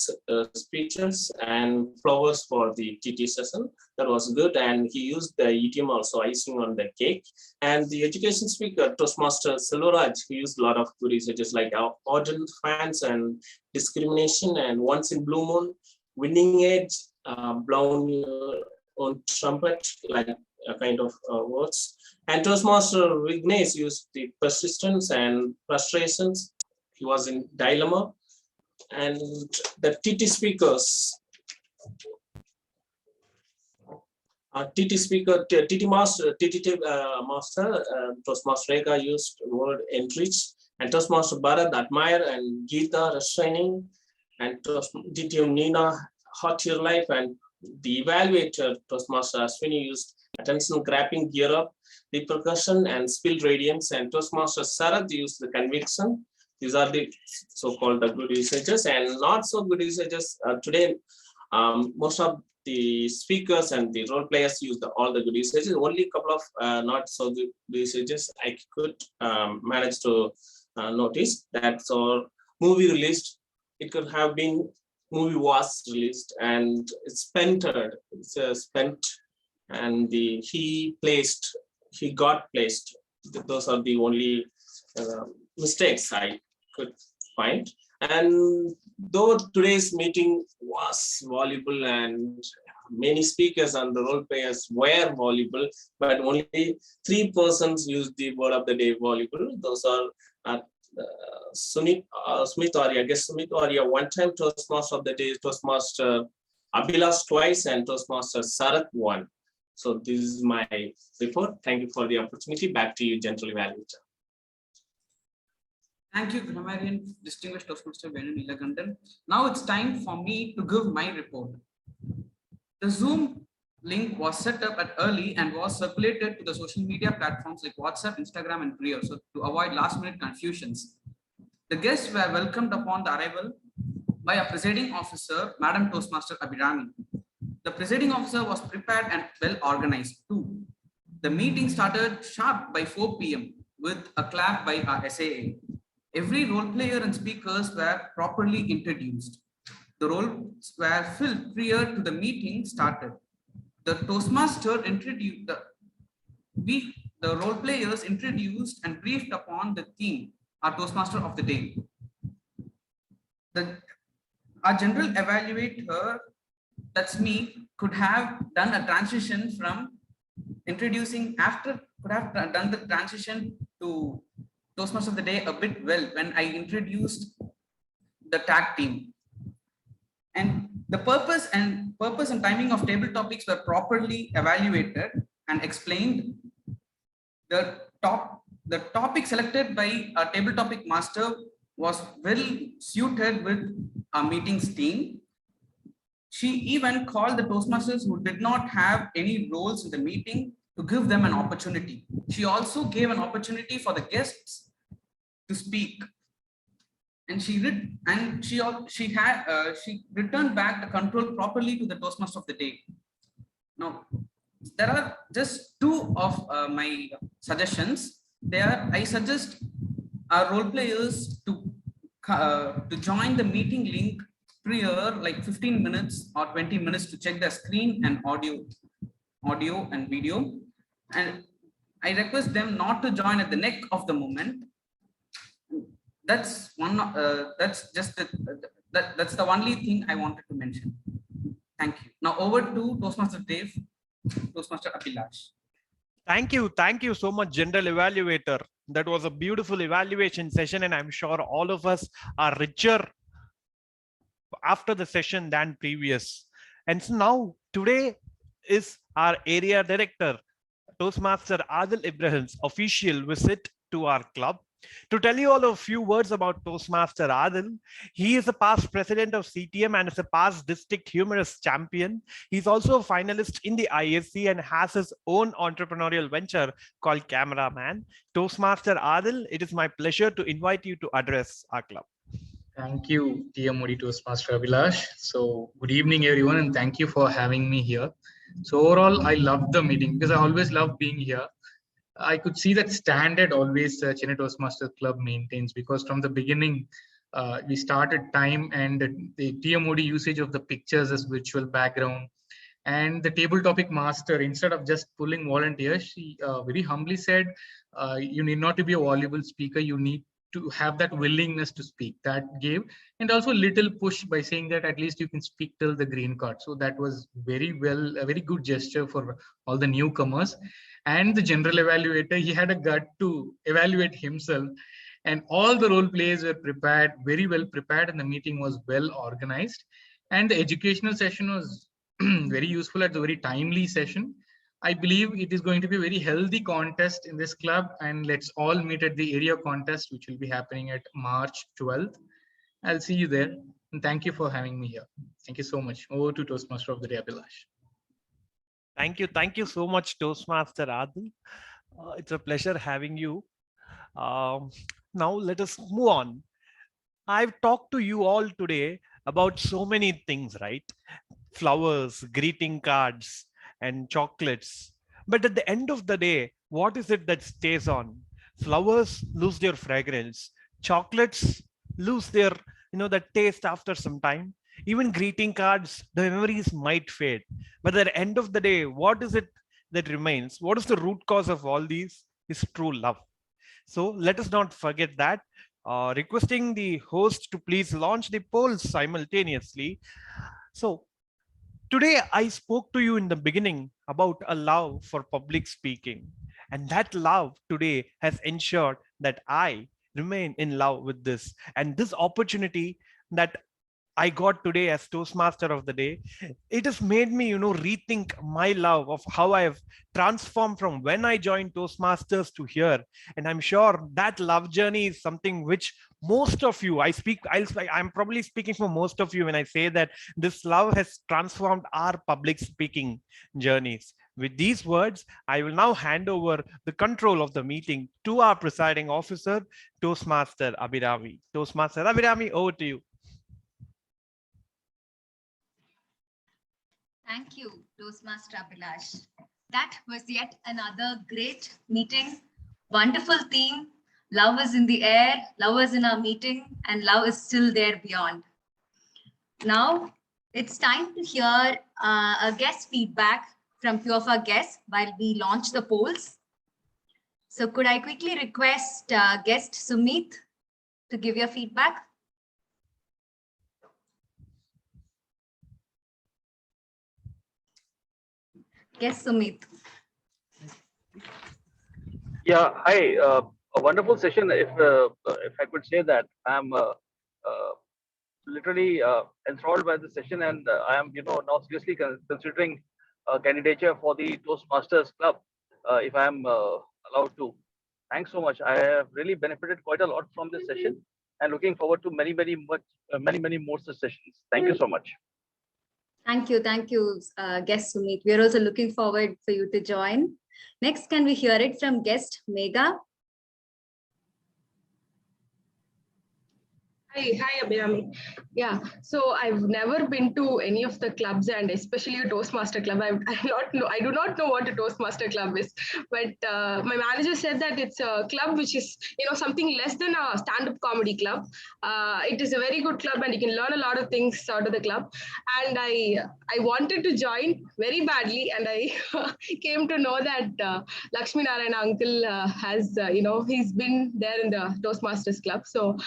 speeches and flowers for the TT session. That was good. And he used the idiom also, icing on the cake. And the education speaker, Toastmaster Selvaraj, he used a lot of good usages like ardent fans and discrimination and once in blue moon, winning edge, blown on trumpet, like a kind of words. And Toastmaster Vignesh used the persistence and frustrations. He was in dilemma. And the TT speakers, TT speaker, TT master, master, Toastmaster Rekha used word enrich, and Toastmaster Bharat admire, and Geeta restraining, and TTM Nina hot your life, and the evaluator Toastmaster Ashwini used attention grabbing, gear up, repercussion, and spill radiance, and Toastmaster Sarath used the conviction. These are the so-called good usages, and not so good usages. Today, most of the speakers and the role players use all the good usages. Only a couple of not so good usages I could manage to notice. That so movie released, it could have been movie was released, and it's spentered. It's spent, and he got placed. Those are the only mistakes I could find. And though today's meeting was voluble and many speakers and the role players were voluble, but only 3 persons used the word of the day voluble. Those are Smith Arya, guest Smith Arya, one-time Toastmaster of the day, Toastmaster Abhilash twice, and Toastmaster Sarath one. So this is my report. Thank you for the opportunity. Back to you, Gentle Evaluator. Thank you, grammarian, distinguished Toastmaster Venu Nilakandan. Now it's time for me to give my report. The Zoom link was set up at early and was circulated to the social media platforms like WhatsApp, Instagram, and Twitter, so to avoid last-minute confusions. The guests were welcomed upon the arrival by a presiding officer, Madam Toastmaster Abhirami. The presiding officer was prepared and well organized too. The meeting started sharp by 4 p.m. with a clap by our SAA. Every role player and speakers were properly introduced. The roles were filled prior to the meeting started. The Toastmaster introduced the role players introduced and briefed upon the theme, our Toastmaster of the day. Our general evaluator, that's me, could have done a transition from introducing could have done the transition to Toastmaster of the day a bit well when I introduced the tag team. And the purpose and timing of table topics were properly evaluated and explained. The topic selected by our table topic master was well suited with our meetings team. She even called the Toastmasters who did not have any roles in the meeting to give them an opportunity. She also gave an opportunity for the guests to speak. And she returned back the control properly to the Toastmaster of the day. Now, there are just 2 of my suggestions. I suggest our role players to join the meeting link prior, like 15 minutes or 20 minutes, to check the screen and audio and video. And I request them not to join at the neck of the moment. That's the only thing I wanted to mention. Thank you. Now over to Toastmaster Dave, Toastmaster Abhilash. Thank you so much, General Evaluator. That was a beautiful evaluation session, and I'm sure all of us are richer after the session than previous. And so now today is our area director, Toastmaster Adil Ibrahim's official visit to our club. To tell you all a few words about Toastmaster Adil, he is a past president of CTM and is a past district humorous champion. He's also a finalist in the ISC and has his own entrepreneurial venture called Cameraman. Toastmaster Adil, it is my pleasure to invite you to address our club. Thank you, TMOD Toastmaster Abhilash. So good evening, everyone, and thank you for having me here. So overall, I loved the meeting because I always love being here. I could see that standard always Chennai Toastmasters Club maintains, because from the beginning, we started time and the TMOD usage of the pictures as virtual background. And the table topic master, instead of just pulling volunteers, she very humbly said, you need not to be a voluble speaker, you need to have that willingness to speak. That gave, and also a little push by saying that at least you can speak till the green card. So that was very well, a very good gesture for all the newcomers. And the general evaluator, he had a gut to evaluate himself, and all the role players were prepared, very well prepared, and the meeting was well organized. And the educational session was very useful. It's a very timely session. I believe it is going to be a very healthy contest in this club, and let's all meet at the area contest, which will be happening at March 12th. I'll see you there. And thank you for having me here. Thank you so much. Over to Toastmaster of the Day, Abhilash. Thank you. Thank you so much, Toastmaster Adil. It's a pleasure having you. Now let us move on. I've talked to you all today about so many things, right? Flowers, greeting cards, and chocolates. But at the end of the day, what is it that stays on? Flowers lose their fragrance. Chocolates lose their, that taste after some time. Even greeting cards, the memories might fade. But at the end of the day, what is it that remains? What is the root cause of all these? Is true love. So let us not forget that. Requesting the host to please launch the polls simultaneously. So today I spoke to you in the beginning about a love for public speaking, and that love today has ensured that I remain in love with this, and this opportunity that I got today as Toastmaster of the Day, it has made me, rethink my love of how I have transformed from when I joined Toastmasters to here. And I'm sure that love journey is something which most of you, I'm probably speaking for most of you when I say that this love has transformed our public speaking journeys. With these words, I will now hand over the control of the meeting to our presiding officer, Toastmaster Abhirami. Toastmaster Abhirami, over to you. Thank you, Toastmaster Abhilash. That was yet another great meeting. Wonderful theme. Love is in the air, love is in our meeting, and love is still there beyond. Now, it's time to hear a guest feedback from few of our guests while we launch the polls. So could I quickly request guest Sumit to give your feedback? Yes, Sumit. Yeah, hi. A wonderful session. If I could say that, I'm literally enthralled by the session, and I am now seriously considering candidature for the Toastmasters Club, if I am allowed to. Thanks so much. I have really benefited quite a lot from this session, and looking forward to many more such sessions. Thank you so much. Thank you, guest Sumit. We are also looking forward for you to join. Next, can we hear it from guest Megha? Hi, Abhirami. Yeah, so I've never been to any of the clubs, and especially a Toastmaster club. I do not know what a Toastmaster club is, but my manager said that it's a club which is something less than a stand-up comedy club. It is a very good club, and you can learn a lot of things out of the club. And I wanted to join very badly, and I came to know that Lakshmi Narayana uncle has he's been there in the Toastmasters club. So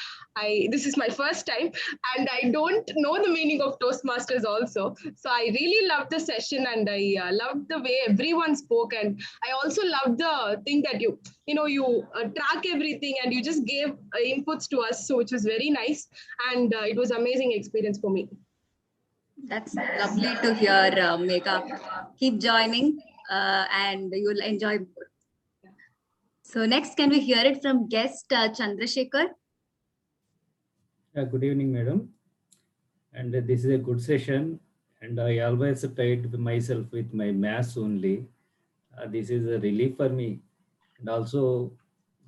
this is my first time, and I don't know the meaning of Toastmasters also. So I really loved the session, and I loved the way everyone spoke, and I also loved the thing that you track everything, and you just gave inputs to us, so which was very nice, and it was amazing experience for me. That's lovely to hear, Megha. Keep joining, and you'll enjoy more. So next, can we hear it from guest Chandra Shaker? Good evening, madam. And this is a good session. And I always tried myself with my maths only. This is a relief for me. And also,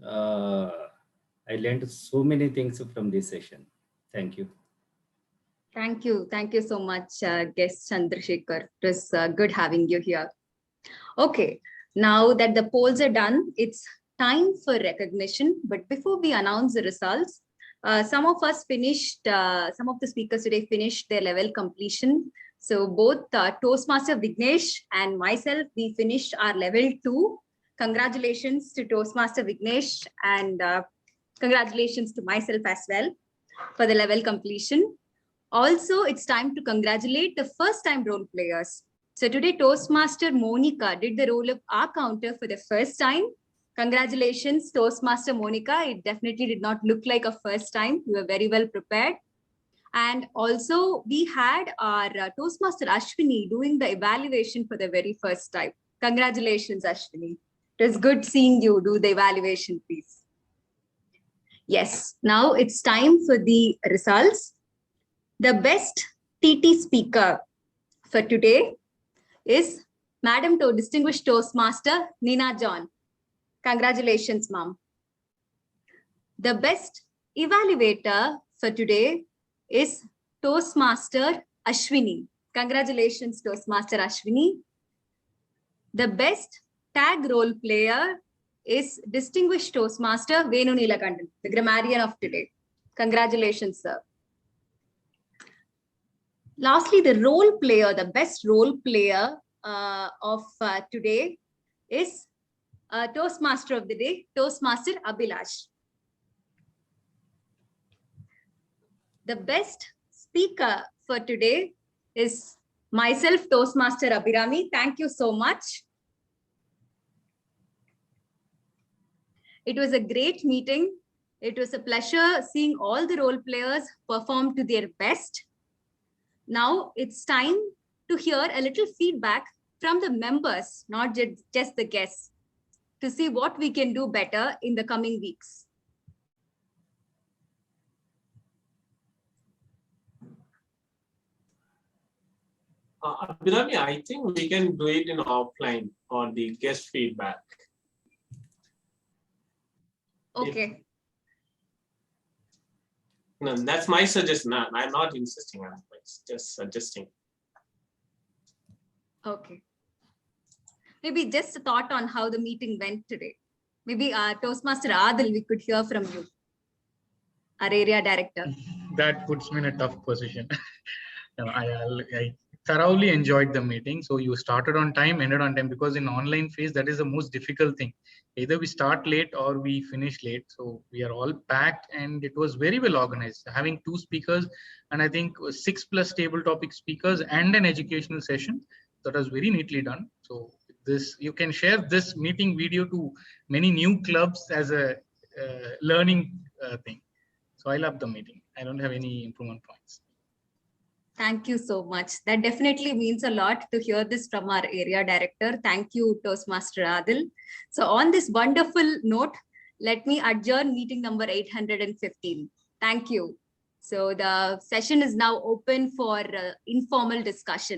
I learned so many things from this session. Thank you. Thank you so much, guest Chandra Shaker. It was good having you here. Okay, now that the polls are done, it's time for recognition. But before we announce the results, some of the speakers today finished their level completion. So both Toastmaster Vignesh and myself, we finished our level 2. Congratulations to Toastmaster Vignesh, and congratulations to myself as well for the level completion. Also, it's time to congratulate the first-time role players. So today, Toastmaster Monica did the role of our counter for the first time. Congratulations, Toastmaster Monica. It definitely did not look like a first time. You were very well prepared. And also, we had our Toastmaster Ashwini doing the evaluation for the very first time. Congratulations, Ashwini. It was good seeing you do the evaluation, please. Yes, now it's time for the results. The best TT speaker for today is Madam Distinguished Toastmaster Nina John. Congratulations, ma'am. The best evaluator for today is Toastmaster Ashwini. Congratulations, Toastmaster Ashwini. The best tag role player is Distinguished Toastmaster Venu Neelakandan, the grammarian of today. Congratulations, sir. Lastly, the role player, the best role player of today is Toastmaster of the day, Toastmaster Abhilash. The best speaker for today is myself, Toastmaster Abhirami. Thank you so much. It was a great meeting. It was a pleasure seeing all the role players perform to their best. Now it's time to hear a little feedback from the members, not just the guests, to see what we can do better in the coming weeks. Abhirami, I think we can do it in offline on the guest feedback. Okay. No, that's my suggestion. I'm not insisting. I'm just suggesting. Okay. Maybe just a thought on how the meeting went today. Maybe Toastmaster Adil, we could hear from you, our area director. That puts me in a tough position. I thoroughly enjoyed the meeting. So you started on time, ended on time, because in online phase, that is the most difficult thing. Either we start late or we finish late. So we are all packed and it was very well organized. Having 2 speakers and I think 6+ table topic speakers and an educational session, that was very neatly done. So this, you can share this meeting video to many new clubs as a learning thing. So I love the meeting. I don't have any improvement points. Thank you so much. That definitely means a lot to hear this from our area director. Thank you, Toastmaster Adil. So on this wonderful note, let me adjourn meeting number 815. Thank you. So the session is now open for informal discussion.